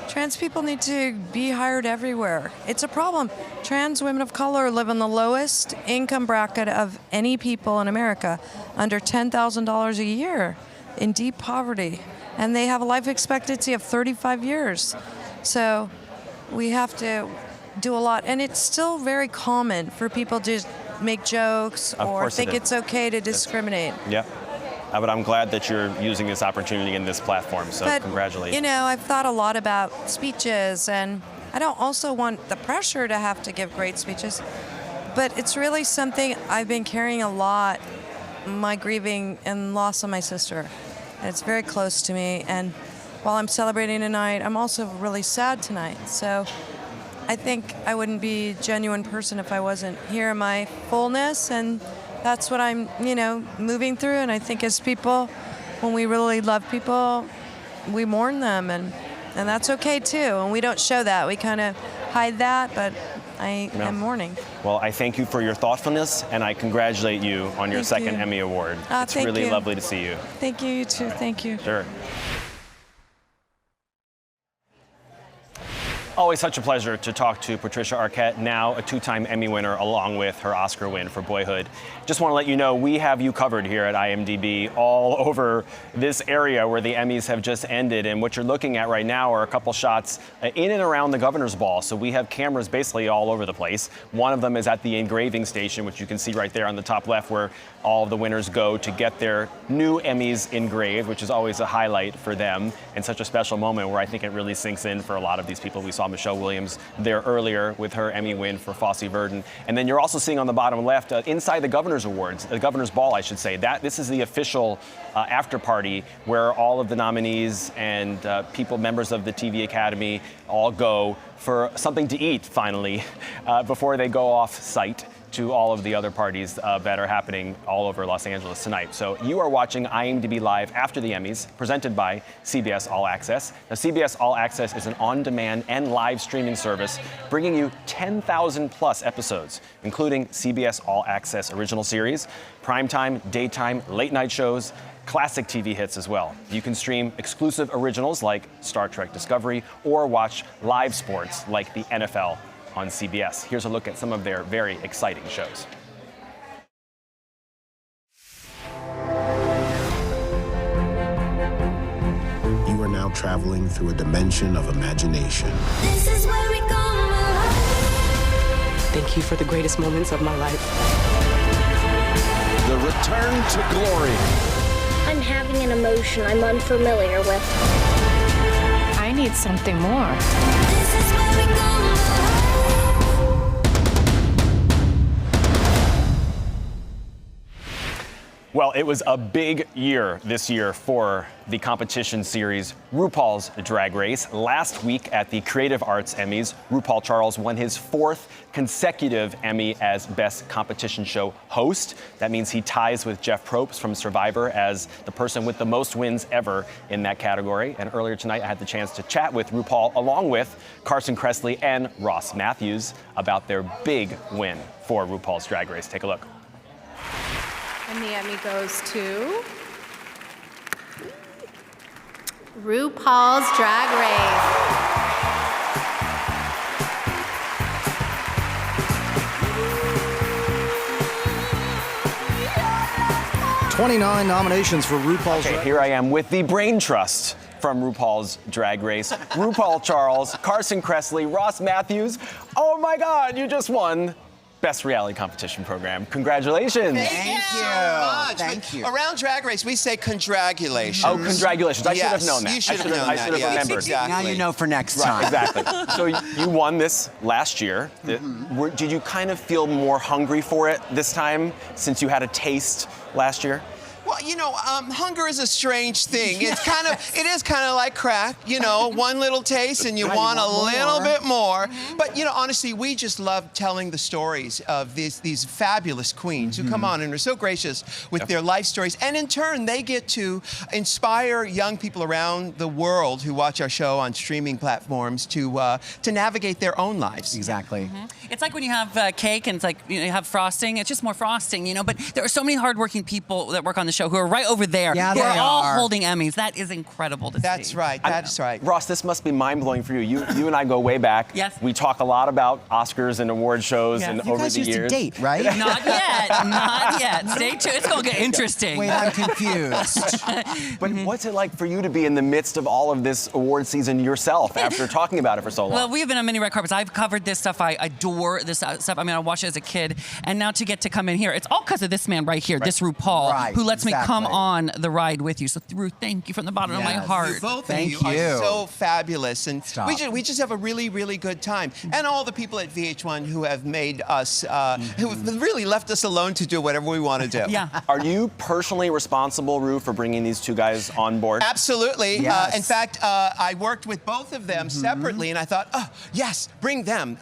Trans people need to be hired everywhere. It's a problem. Trans women of color live in the lowest income bracket of any people in America, under $10,000 a year, in deep poverty. And they have a life expectancy of 35 years. So we have to do a lot. And it's still very common for people to make jokes or think it's okay to discriminate. Yeah. But I'm glad that you're using this opportunity in this platform, so congratulations. You know, I've thought a lot about speeches, and I don't also want the pressure to have to give great speeches, but it's really something I've been carrying a lot, my grieving and loss of my sister. And it's very close to me, and while I'm celebrating tonight, I'm also really sad tonight. So I think I wouldn't be a genuine person if I wasn't here in my fullness, and that's what I'm, you know, moving through. And I think as people, when we really love people, we mourn them, and that's okay too. And we don't show that. We kind of hide that, but I am mourning. Well, I thank you for your thoughtfulness, and I congratulate you on your second Emmy Award. It's really lovely to see you. Thank you, you too. Thank you. Sure. Always such a pleasure to talk to Patricia Arquette, now a two-time Emmy winner, along with her Oscar win for Boyhood. Just want to let you know, we have you covered here at IMDb all over this area where the Emmys have just ended. And what you're looking at right now are a couple shots in and around the Governor's Ball. So we have cameras basically all over the place. One of them is at the engraving station, which you can see right there on the top left, where all of the winners go to get their new Emmys engraved, which is always a highlight for them and such a special moment where I think it really sinks in for a lot of these people. We saw Michelle Williams there earlier with her Emmy win for Fosse Verdon. And then you're also seeing on the bottom left, inside the Governor's Awards, the Governor's Ball, I should say, this is the official after party where all of the nominees and members of the TV Academy all go for something to eat, finally, before they go off site to all of the other parties that are happening all over Los Angeles tonight. So you are watching IMDb Live after the Emmys, presented by CBS All Access. Now, CBS All Access is an on-demand and live streaming service bringing you 10,000 plus episodes, including CBS All Access original series, primetime, daytime, late-night shows, classic TV hits as well. You can stream exclusive originals like Star Trek Discovery or watch live sports like the NFL on CBS. Here's a look at some of their very exciting shows. You are now traveling through a dimension of imagination. This is where we go. Thank you for the greatest moments of my life. The return to glory. I'm having an emotion I'm unfamiliar with. I need something more. Well, it was a big year this year for the competition series RuPaul's Drag Race. Last week at the Creative Arts Emmys, RuPaul Charles won his 4th consecutive Emmy as Best Competition Show Host. That means he ties with Jeff Probst from Survivor as the person with the most wins ever in that category. And earlier tonight, I had the chance to chat with RuPaul along with Carson Kressley and Ross Matthews about their big win for RuPaul's Drag Race. Take a look. And the Emmy goes to RuPaul's Drag Race. 29 nominations for RuPaul's Drag Race. Here I am with the brain trust from RuPaul's Drag Race. RuPaul Charles, Carson Kressley, Ross Matthews. Oh my God, you just won Best Reality Competition Program. Congratulations. Thank you. Around Drag Race, we say congratulations. Oh, congratulations. I should have Yes, known that. You should have known that. I should have remembered. Exactly. Now you know for next time. Right, exactly. So you won this last year. Did you kind of feel more hungry for it this time since you had a taste last year? Well, you know, hunger is a strange thing. It is kind of like crack, you know, one little taste and you want a little bit more. But, you know, honestly, we just love telling the stories of these fabulous queens who come on and are so gracious with their life stories. And in turn, they get to inspire young people around the world who watch our show on streaming platforms to navigate their own lives. Exactly. It's like when you have cake and it's like you have frosting. It's just more frosting, you know. But there are so many hardworking people that work on the show who are right over there. Yeah, who they are all are. holding Emmys. That is incredible to see. That's right. That's right. Ross, this must be mind-blowing for you. You and I go way back. Yes. We talk a lot about Oscars and award shows Yes. and You over guys the used years. to date, right? Not yet. Not yet. Stay tuned. It's going to get interesting. Wait, I'm confused. But what's it like for you to be in the midst of all of this award season yourself after talking about it for so long? Well, we have been on many red carpets. I've covered this stuff. I adore this stuff. I mean, I watched it as a kid. And now to get to come in here, it's all because of this man right here, this RuPaul, who lets me come on the ride with you. So, thank you from the bottom of my heart. Both of you are so fabulous. And we just have a really, really good time. And all the people at VH1 who have made us, who have really left us alone to do whatever we want to do. Yeah. Are you personally responsible, Ru, for bringing these two guys on board? Absolutely. Yes. In fact, I worked with both of them separately, and I thought, oh, yes, bring them.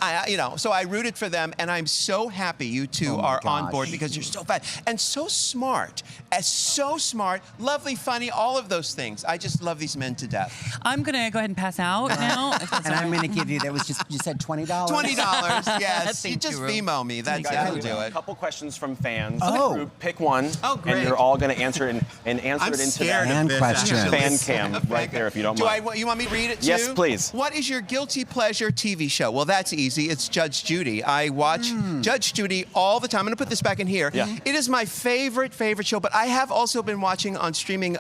So I rooted for them, and I'm so happy you two are on board because you're so fat and so smart. So smart, lovely, funny, all of those things. I just love these men to death. I'm going to go ahead and pass out now. And I'm going to give you, you said $20? $20, yes. You just Venmo me. That'll do it. A couple questions from fans. Oh. Ru, pick one. Oh, great. And you're all going to answer it and answer I'm it into scared that of this, questions. fan cam right there, if you don't mind. You want me to read it too? Yes, please. What is your guilty pleasure TV show? Well, that's easy. It's Judge Judy. I watch Judge Judy all the time. I'm going to put this back in here. Yeah. It is my favorite show, but I have also been watching on streaming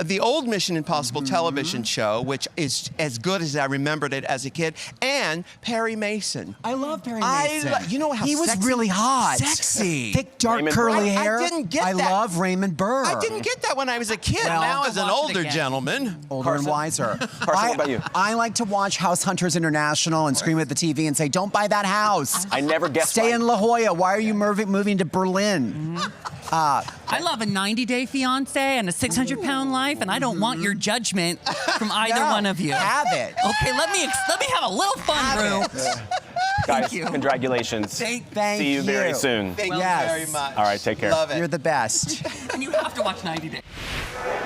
the old Mission Impossible television show, which is as good as I remembered it as a kid, and Perry Mason. I love Perry Mason. You know how he was sexy- really hot. Sexy. Thick, dark, Raymond curly Burr. hair. I didn't get I that. love Raymond Burr. I didn't get that when I was a kid. Well, now as an watch it older again. gentleman. Older and wiser. Carson, what about you? I like to watch House Hunters International and scream at the TV and say, "Don't buy that house." I never guessed. Stay in La Jolla. Why are you moving to Berlin? I love a 90-day fiance and a 600-pound life, and I don't want your judgment from either one of you. Have it. Okay, let me have a little fun, Ru. Guys, you. congratulations. Thank See you very soon. Thank you Yes. very much. All right, take care. Love it. You're the best. And you have to watch 90 Days.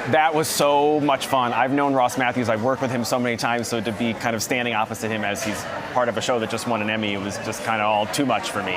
That was so much fun. I've known Ross Matthews. I've worked with him so many times, so to be kind of standing opposite him as he's part of a show that just won an Emmy, it was just kind of all too much for me.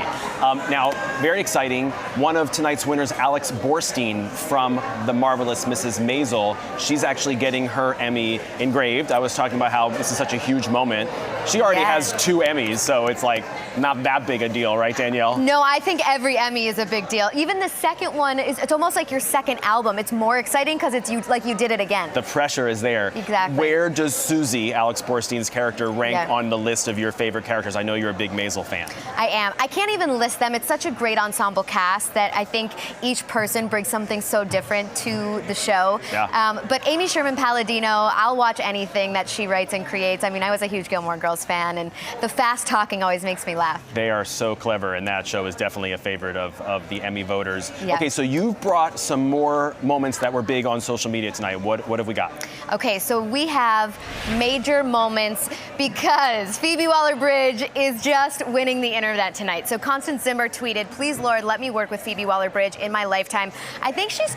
Now, very exciting. One of tonight's winners, Alex Borstein from The Marvelous Mrs. Maisel. She's actually getting her Emmy engraved. I was talking about how this is such a huge moment. She already has 2 Emmys, so it's like not that big a deal, right, Danielle? No, I think every Emmy is a big deal. Even the second one it's almost like your second album. It's more exciting because because it's you, like you did it again. The pressure is there. Exactly. Where does Susie, Alex Borstein's character, rank Yeah. on the list of your favorite characters? I know you're a big Maisel fan. I am. I can't even list them. It's such a great ensemble cast that I think each person brings something so different to the show. Yeah. But Amy Sherman-Palladino, I'll watch anything that she writes and creates. I mean, I was a huge Gilmore Girls fan, and the fast talking always makes me laugh. They are so clever, and that show is definitely a favorite of the Emmy voters. Yeah. Okay, so you've brought some more moments that were big on social media tonight. What have we got? Okay, so we have major moments because Phoebe Waller-Bridge is just winning the internet tonight. So Constance Zimmer tweeted, "Please, Lord, let me work with Phoebe Waller-Bridge in my lifetime." I think she's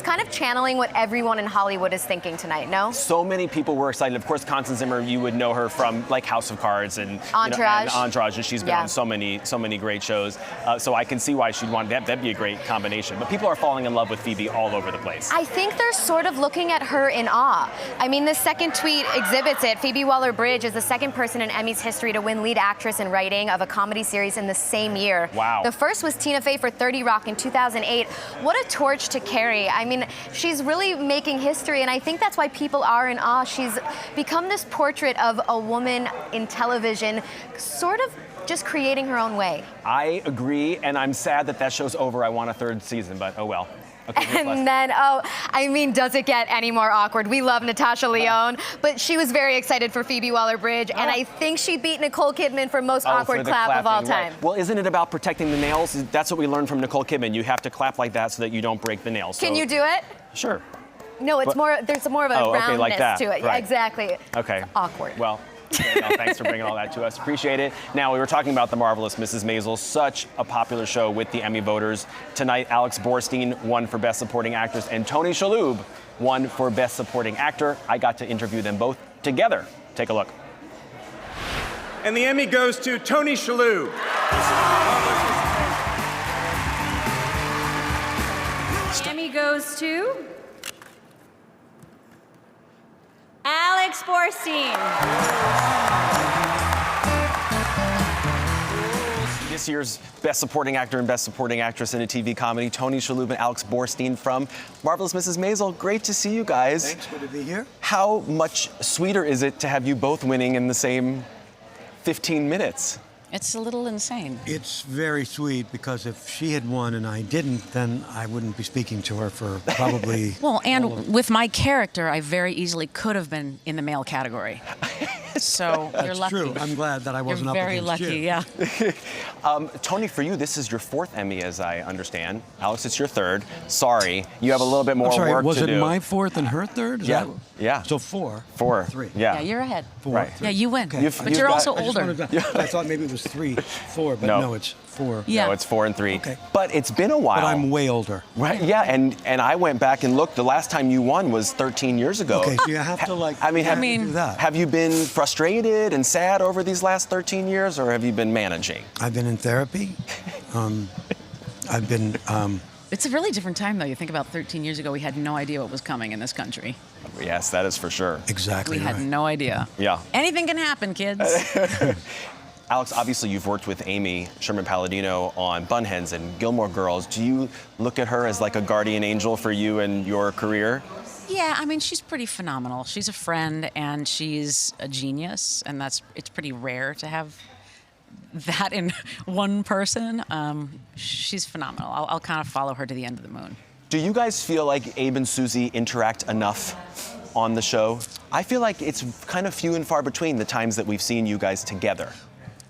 kind of channeling what everyone in Hollywood is thinking tonight, no? So many people were excited. Of course, Constance Zimmer, you would know her from like House of Cards and Entourage. And Entourage, and she's been on so many great shows. So I can see why she'd want that. That'd be a great combination. But people are falling in love with Phoebe all over the place. I think they're sort of looking at her in awe. I mean, the second tweet exhibits it. Phoebe Waller-Bridge is the second person in Emmys history to win lead actress in writing of a comedy series in the same year. Wow. The first was Tina Fey for 30 Rock in 2008. What a torch to carry. I mean, she's really making history, and I think that's why people are in awe. She's become this portrait of a woman in television, sort of just creating her own way. I agree, and I'm sad that show's over. I want a third season, but oh well. Okay, And then, I mean, does it get any more awkward? We love Natasha Lyonne, but she was very excited for Phoebe Waller-Bridge, and I think she beat Nicole Kidman for most awkward for the clap of all clapping, time. right. Well, isn't it about protecting the nails? That's what we learned from Nicole Kidman. You have to clap like that so that you don't break the nails. Can So- you do it? Sure. No, it's But- more. There's more of a okay, roundness like that, to it. right. Exactly. Okay. Awkward. Well, Danielle, thanks for bringing all that to us. Appreciate it. Now, we were talking about The Marvelous Mrs. Maisel, such a popular show with the Emmy voters. Tonight, Alex Borstein won for Best Supporting Actress, and Tony Shalhoub won for Best Supporting Actor. I got to interview them both together. Take a look. And the Emmy goes to Tony Shalhoub. The Emmy goes to Alex Borstein. This year's Best Supporting Actor and Best Supporting Actress in a TV Comedy, Tony Shalhoub and Alex Borstein from Marvelous Mrs. Maisel. Great to see you guys. Thanks, good to be here. How much sweeter is it to have you both winning in the same 15 minutes? It's a little insane. It's very sweet because if she had won and I didn't, then I wouldn't be speaking to her for probably. Well, and with my character, I very easily could have been in the male category. So you're That's lucky. true. I'm glad that I wasn't You're up very against lucky, you. yeah. Tony, for you, this is your fourth Emmy, as I understand. Alex, it's your third. Sorry, you have a little bit more I'm sorry, work was to it do. my fourth and her third? Is Yeah, that- yeah. So four. Four. Three. Yeah. Yeah, you're ahead. Four. Right. Yeah, you win. Okay. But you're also I just older. wanted to- I thought maybe it was 3, 4, but No. no, it's 4. No, it's 4 and 3. Okay. But it's been a while. But I'm way older. Right, yeah, and I went back and looked. The last time you won was 13 years ago. Okay, so you have to like. I mean, do that. have you been frustrated and sad over these last 13 years, or have you been managing? I've been in therapy. I've been. It's a really different time, though. You think about 13 years ago, we had no idea what was coming in this country. Yes, that is for sure. Exactly. We had no idea. Yeah. Anything can happen, kids. Alex, obviously you've worked with Amy Sherman-Palladino on Bunheads and Gilmore Girls. Do you look at her as like a guardian angel for you and your career? Yeah, I mean, she's pretty phenomenal. She's a friend and she's a genius, and it's pretty rare to have that in one person. She's phenomenal. I'll kind of follow her to the end of the moon. Do you guys feel like Abe and Susie interact enough on the show? I feel like it's kind of few and far between the times that we've seen you guys together.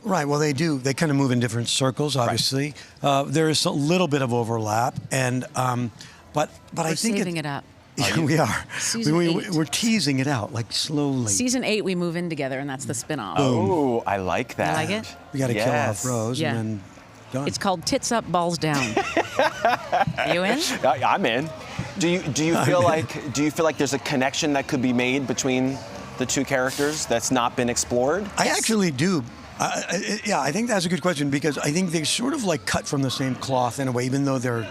Right. Well, they do. They kind of move in different circles, obviously. There is a little bit of overlap, and but We're I think saving it up. Yeah, we are. Season 8. We're teasing it out, like slowly. Season 8, we move in together, and that's the spin-off. Oh, I like that. You like it? We got to kill off Rose, Yeah. and then done. It's called Tits Up, Balls Down. Are you in? I'm in. Do you feel like there's a connection that could be made between the two characters that's not been explored? I actually do. Yeah, I think that's a good question because I think they sort of like cut from the same cloth in a way, even though they're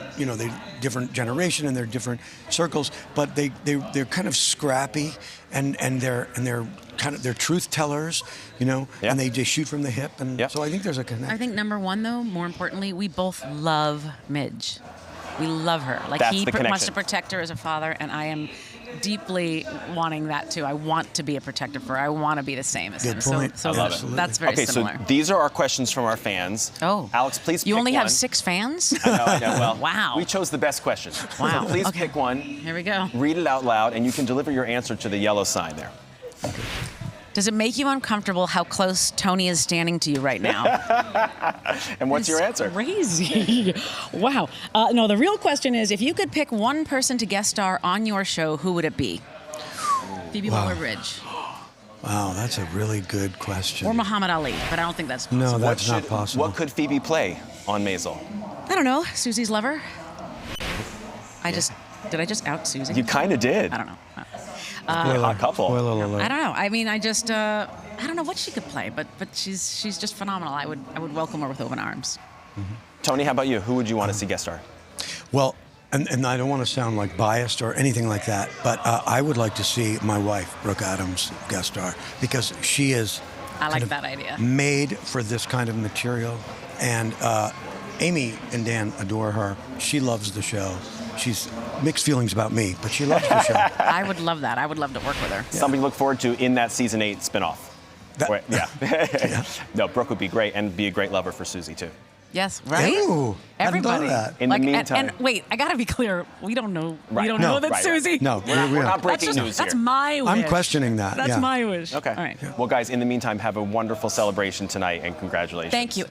different generation and they're different circles, but they're kind of scrappy and they're kind of they're truth tellers, and they just shoot from the hip, and so I think there's a connection. I think number one, though, more importantly, we both love Midge. We love her. Like That's he the wants to connection. protect her as a father, and I am deeply wanting that too. I want to be a protector for her. I want to be the same as him. Good point. So I love that's, it. that's very Okay, similar. so these are our questions from our fans. Oh. Alex, please You pick only one. have 6 fans? I know. Well, wow. We chose the best questions. Wow. So please Okay. pick one. Here we go. Read it out loud, and you can deliver your answer to the yellow sign there. Does it make you uncomfortable how close Tony is standing to you right now? And what's your answer? Crazy. Wow. No, the real question is, if you could pick one person to guest star on your show, who would it be? Phoebe Waller-Bridge. Wow, that's a really good question. Or Muhammad Ali, but I don't think that's possible. No, that's not possible. What could Phoebe play on Maisel? I don't know. Susie's lover? Did I just out Susie? You kind of did. I don't know. Hot couple. Spoiler alert. I don't know. I mean, I don't know what she could play, but she's just phenomenal. I would welcome her with open arms. Tony, how about you? Who would you want to see guest star? Well, and I don't want to sound like biased or anything like that, but I would like to see my wife, Brooke Adams, guest star, because she is I like that idea. made for this kind of material. And Amy and Dan adore her. She loves the show. She's mixed feelings about me, but she loves the show. I would love that. I would love to work with her. Something to look forward to in that season 8 spinoff. Wait, yeah. No, Brooke would be great and be a great lover for Susie too. Yes, right? Ooh, Everybody. I hadn't thought of that. In the meantime. and wait, I gotta be clear. We don't know. Right. We don't No, know that right, Susie. right. No, We're not breaking news That's here. my wish. I'm questioning that. That's yeah. my wish. Okay. All right. Well, guys, in the meantime, have a wonderful celebration tonight and congratulations. Thank you.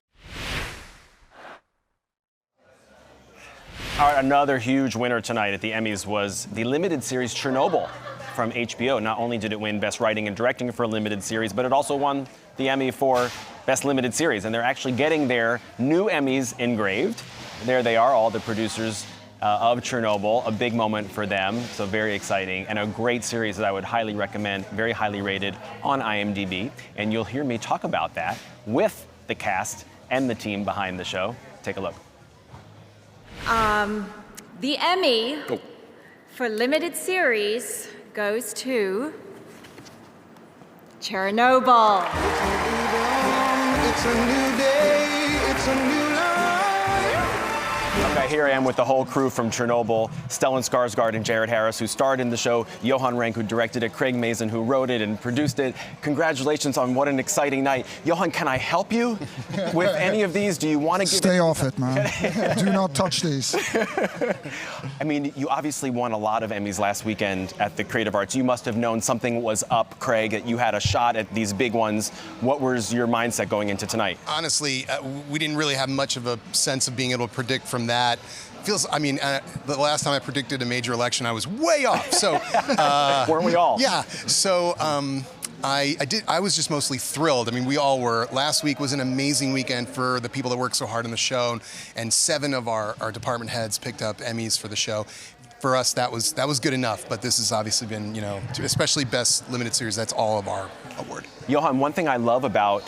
All right, another huge winner tonight at the Emmys was the limited series Chernobyl from HBO. Not only did it win Best Writing and Directing for a limited series, but it also won the Emmy for Best Limited Series. And they're actually getting their new Emmys engraved. There they are, all the producers of Chernobyl. A big moment for them, so very exciting. And a great series that I would highly recommend, very highly rated on IMDb. And you'll hear me talk about that with the cast and the team behind the show. Take a look. The Emmy for limited series goes to Chernobyl. It's a new day, it's a new life. Okay, here I am with the whole crew from Chernobyl, Stellan Skarsgård and Jared Harris, who starred in the show, Johan Renck, who directed it, Craig Mazin, who wrote it and produced it. Congratulations on what an exciting night. Johan, can I help you with any of these? Do you want to give Stay off it, man. Do not touch these. I mean, you obviously won a lot of Emmys last weekend at the Creative Arts. You must have known something was up, Craig, that you had a shot at these big ones. What was your mindset going into tonight? Honestly, we didn't really have much of a sense of being able to predict from that. The last time I predicted a major election, I was way off. So weren't we all? Yeah. So I was just mostly thrilled. I mean, we all were. Last week was an amazing weekend for the people that worked so hard on the show, and 7 of our department heads picked up Emmys for the show. For us, that was good enough. But this has obviously been, especially Best Limited Series. That's all of our award. Johan, one thing I love about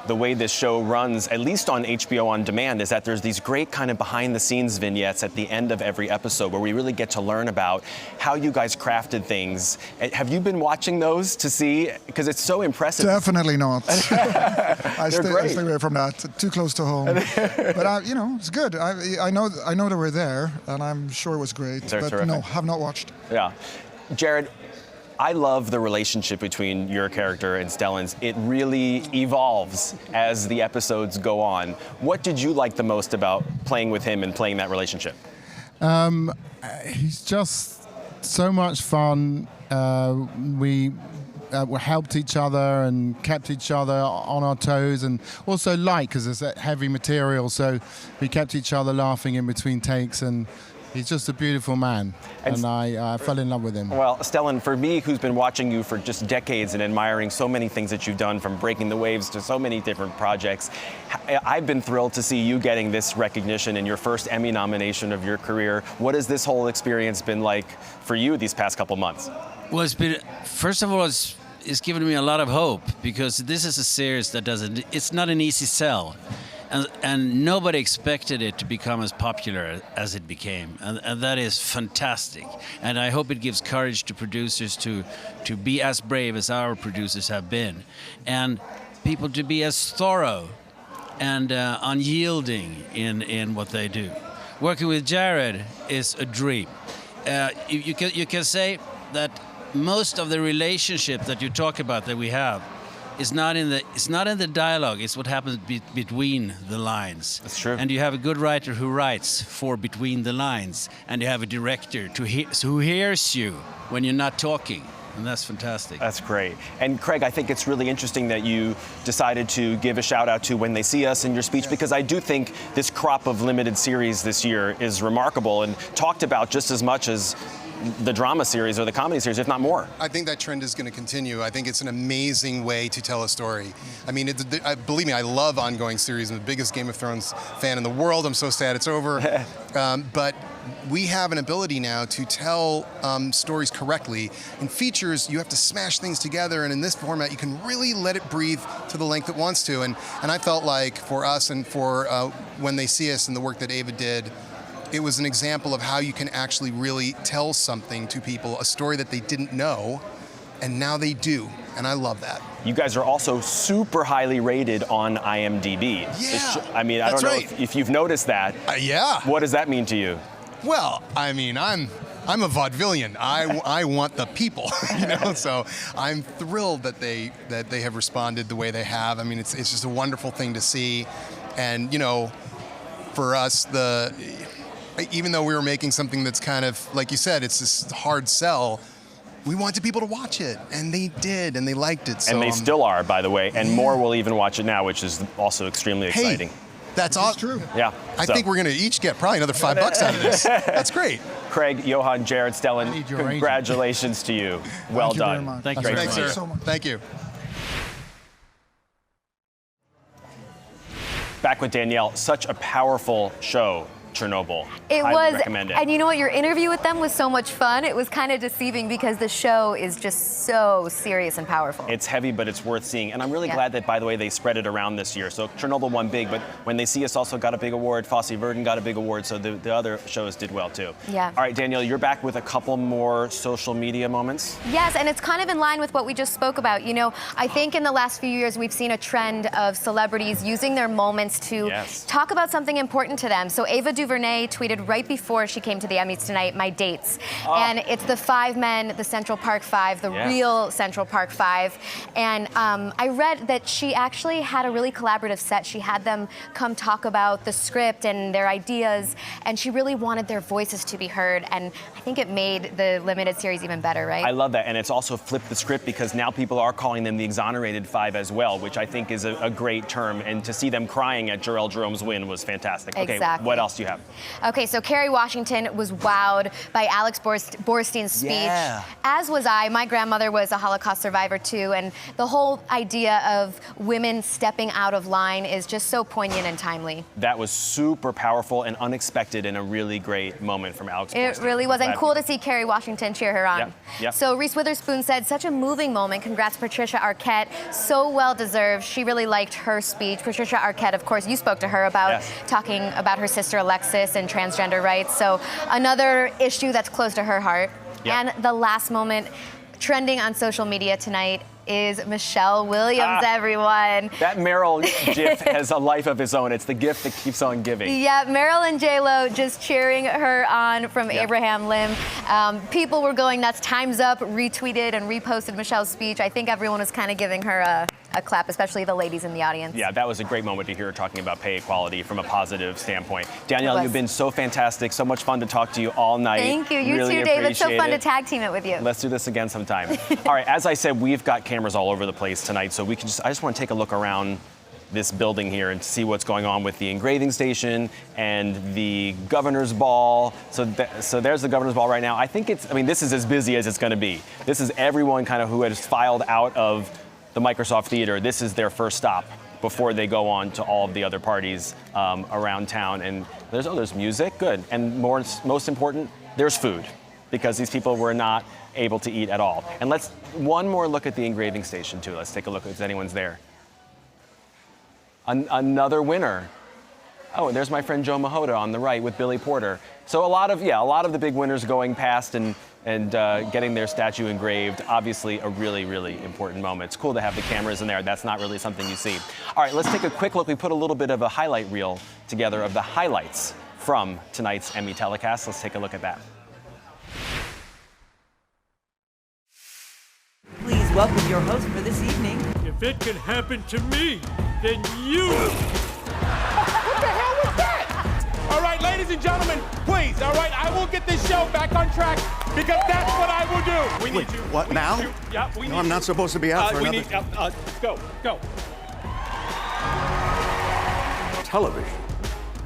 the way this show runs, at least on HBO On Demand, is that there's these great kind of behind-the-scenes vignettes at the end of every episode where we really get to learn about how you guys crafted things. Have you been watching those to see? Because it's so impressive. Definitely not. I stay away from that. Too close to home. But it's good. I know that we're there, and I'm sure it was great. They're but terrific. no, have not watched. Yeah, Jared. I love the relationship between your character and Stellan's. It really evolves as the episodes go on. What did you like the most about playing with him and playing that relationship? He's just so much fun. We helped each other and kept each other on our toes, and also light because it's that heavy material. So we kept each other laughing in between takes, and he's just a beautiful man, and I fell in love with him. Well, Stellan, for me, who's been watching you for just decades and admiring so many things that you've done, from Breaking the Waves to so many different projects, I've been thrilled to see you getting this recognition in your first Emmy nomination of your career. What has this whole experience been like for you these past couple months? Well, it's been, first of all, it's given me a lot of hope, because this is a series that it's not an easy sell. And nobody expected it to become as popular as it became. And that is fantastic. And I hope it gives courage to producers to be as brave as our producers have been. And people to be as thorough and unyielding in what they do. working with Jared is a dream. You can say that most of the relationship that you talk about that we have is not in the dialogue. It's what happens between the lines. That's true. And you have a good writer who writes for between the lines, and you have a director who hears you when you're not talking. And that's fantastic. That's great. And Craig, I think it's really interesting that you decided to give a shout out to When They See Us in your speech, because I do think this crop of limited series this year is remarkable and talked about just as much as the drama series or the comedy series, if not more. I think that trend is going to continue. I think it's an amazing way to tell a story. I mean, believe me, I love ongoing series. I'm the biggest Game of Thrones fan in the world. I'm so sad it's over. But we have an ability now to tell stories correctly. In features, you have to smash things together, and in this format, you can really let it breathe to the length it wants to. And I felt like for us and for When They See Us and the work that Ava did, it was an example of how you can actually really tell something to people, a story that they didn't know, and now they do, and I love that. You guys are also super highly rated on IMDb. Yeah, I mean, I don't know if you've noticed that. Yeah. What does that mean to you? Well, I mean, I'm a vaudevillian. I want the people, you know. So I'm thrilled that they have responded the way they have. I mean, it's just a wonderful thing to see, and you know, for us, even though we were making something that's kind of, like you said, it's this hard sell, we wanted people to watch it, and they did, and they liked it. So, and they still are, by the way, and more will even watch it now, which is also extremely exciting. That's all true. Yeah. I think we're going to each get probably another $5 out of this. That's great. Craig, Johan, Jared, Stellan, congratulations to you. Well done. Thank you very much. Thanks, sir. Thank you. Back with Danielle, such a powerful show. Chernobyl. It Highly was, recommend it. and you know what? Your interview with them was so much fun. It was kind of deceiving because the show is just so serious and powerful. It's heavy, but it's worth seeing. And I'm really glad that, by the way, they spread it around this year. So Chernobyl won big, but When They See Us also got a big award. Fosse Verdon got a big award, so the other shows did well too. Yeah. All right, Danielle, you're back with a couple more social media moments. Yes, and it's kind of in line with what we just spoke about. You know, I think in the last few years we've seen a trend of celebrities using their moments to talk about something important to them. So Ava DuVernay tweeted right before she came to the Emmys tonight, my dates. And it's the 5 men, the Central Park 5, the real Central Park 5. And I read that she actually had a really collaborative set. She had them come talk about the script and their ideas, and she really wanted their voices to be heard. And I think it made the limited series even better, right? I love that, and it's also flipped the script because now people are calling them the exonerated 5 as well, which I think is a great term. And to see them crying at Jor-El Jerome's win was fantastic. Okay, exactly. What else do you have? Okay, so Kerry Washington was wowed by Alex Borstein's speech, as was I. My grandmother was a Holocaust survivor too, and the whole idea of women stepping out of line is just so poignant and timely. That was super powerful and unexpected and a really great moment from Alex Borstein. It really was, and cool to see Kerry Washington cheer her on. Yep. So Reese Witherspoon said, such a moving moment. Congrats, Patricia Arquette. So well deserved. She really liked her speech. Patricia Arquette, of course, you spoke to her about talking about her sister Alexis and transgender rights. So another issue that's close to her heart. And the last moment trending on social media tonight is Michelle Williams, everyone. That Meryl gif has a life of its own. It's the gift that keeps on giving. Yeah, Meryl and J-Lo just cheering her on from Abraham Lim. People were going nuts. Time's Up retweeted and reposted Michelle's speech. I think everyone was kind of giving her a clap, especially the ladies in the audience. Yeah, that was a great moment to hear her talking about pay equality from a positive standpoint. Danielle, you've been so fantastic. So much fun to talk to you all night. Thank you. You really too, David. So fun it. to tag team it with you. Let's do this again sometime. All right, as I said, we've got cameras all over the place tonight, so I just want to take a look around this building here and see what's going on with the engraving station and the governor's ball. So there's the governor's ball right now. I mean, this is as busy as it's going to be. This is everyone kind of who has filed out of the Microsoft Theater. This is their first stop before they go on to all of the other parties around town. And there's music, good. And most important, there's food, because these people were not able to eat at all. And let's one more look at the engraving station too. Let's take a look if anyone's there. Another winner. Oh, and there's my friend Joe Mahota on the right with Billy Porter. So a lot of the big winners going past and getting their statue engraved. Obviously a really, really important moment. It's cool to have the cameras in there. That's not really something you see. All right, let's take a quick look. We put a little bit of a highlight reel together of the highlights from tonight's Emmy telecast. Let's take a look at that. Please welcome your host for this evening. If it can happen to me, then you. What the hell was that? All right, ladies and gentlemen, please, all right, I will get this show back on track because that's what I will do. We need you. What, now? Yeah, we need I'm not supposed to be out for we another... need, go. Television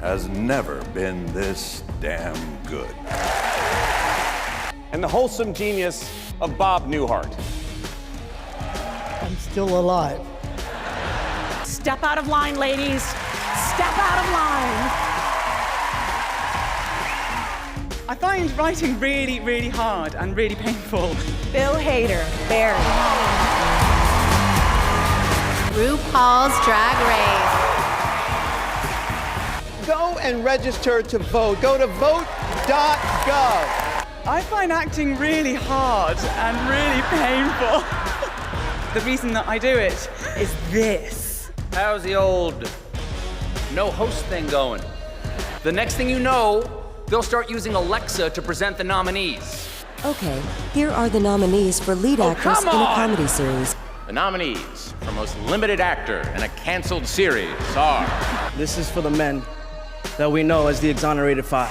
has never been this damn good. And the wholesome genius of Bob Newhart. I'm still alive. Step out of line, ladies. Step out of line. I find writing really, really hard and really painful. Bill Hader, Barry. RuPaul's Drag Race. Go and register to vote. Go to vote.gov. I find acting really hard and really painful. The reason that I do it is this. How's the old no host thing going? The next thing you know, they'll start using Alexa to present the nominees. Okay, here are the nominees for lead actress in a comedy series. The nominees for most limited actor in a canceled series are... This is for the men that we know as the exonerated five.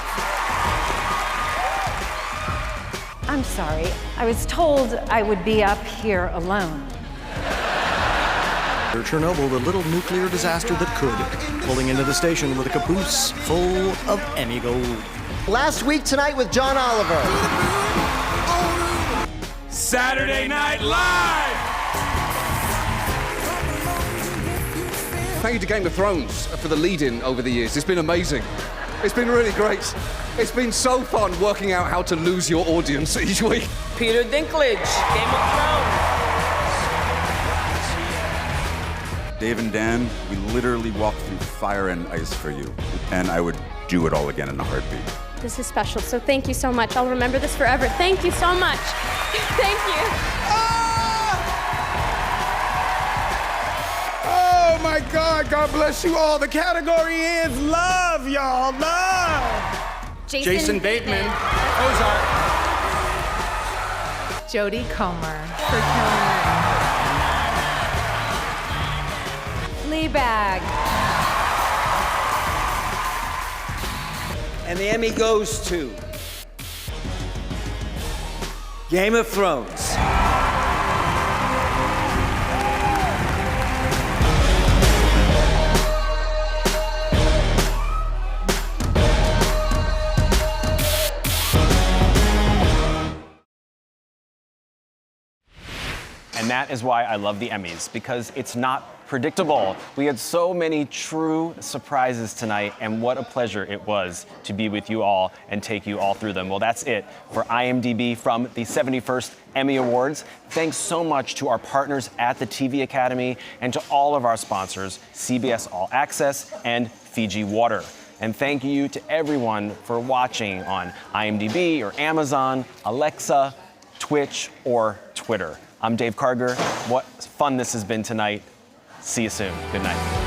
I'm sorry. I was told I would be up here alone. Chernobyl, the little nuclear disaster that could, pulling into the station with a caboose full of Emmy gold. Last Week Tonight with John Oliver. Saturday Night Live! Thank you to Game of Thrones for the lead-in over the years. It's been amazing. It's been really great. It's been so fun working out how to lose your audience each week. Peter Dinklage, Game of Thrones. Dave and Dan, we literally walked through fire and ice for you, and I would do it all again in a heartbeat. This is special, so thank you so much. I'll remember this forever. Thank you so much. Thank you. Oh my God, God bless you all. The category is love, y'all, love. Jason Bateman, Ozark. Jodie Comer for killing it. Fleabag. And the Emmy goes to Game of Thrones. And that is why I love the Emmys, because it's not predictable. We had so many true surprises tonight, and what a pleasure it was to be with you all and take you all through them. Well, that's it for IMDb from the 71st Emmy Awards. Thanks so much to our partners at the TV Academy and to all of our sponsors, CBS All Access and Fiji Water. And thank you to everyone for watching on IMDb or Amazon, Alexa, Twitch, or Twitter. I'm Dave Karger. What fun this has been tonight. See you soon. Good night.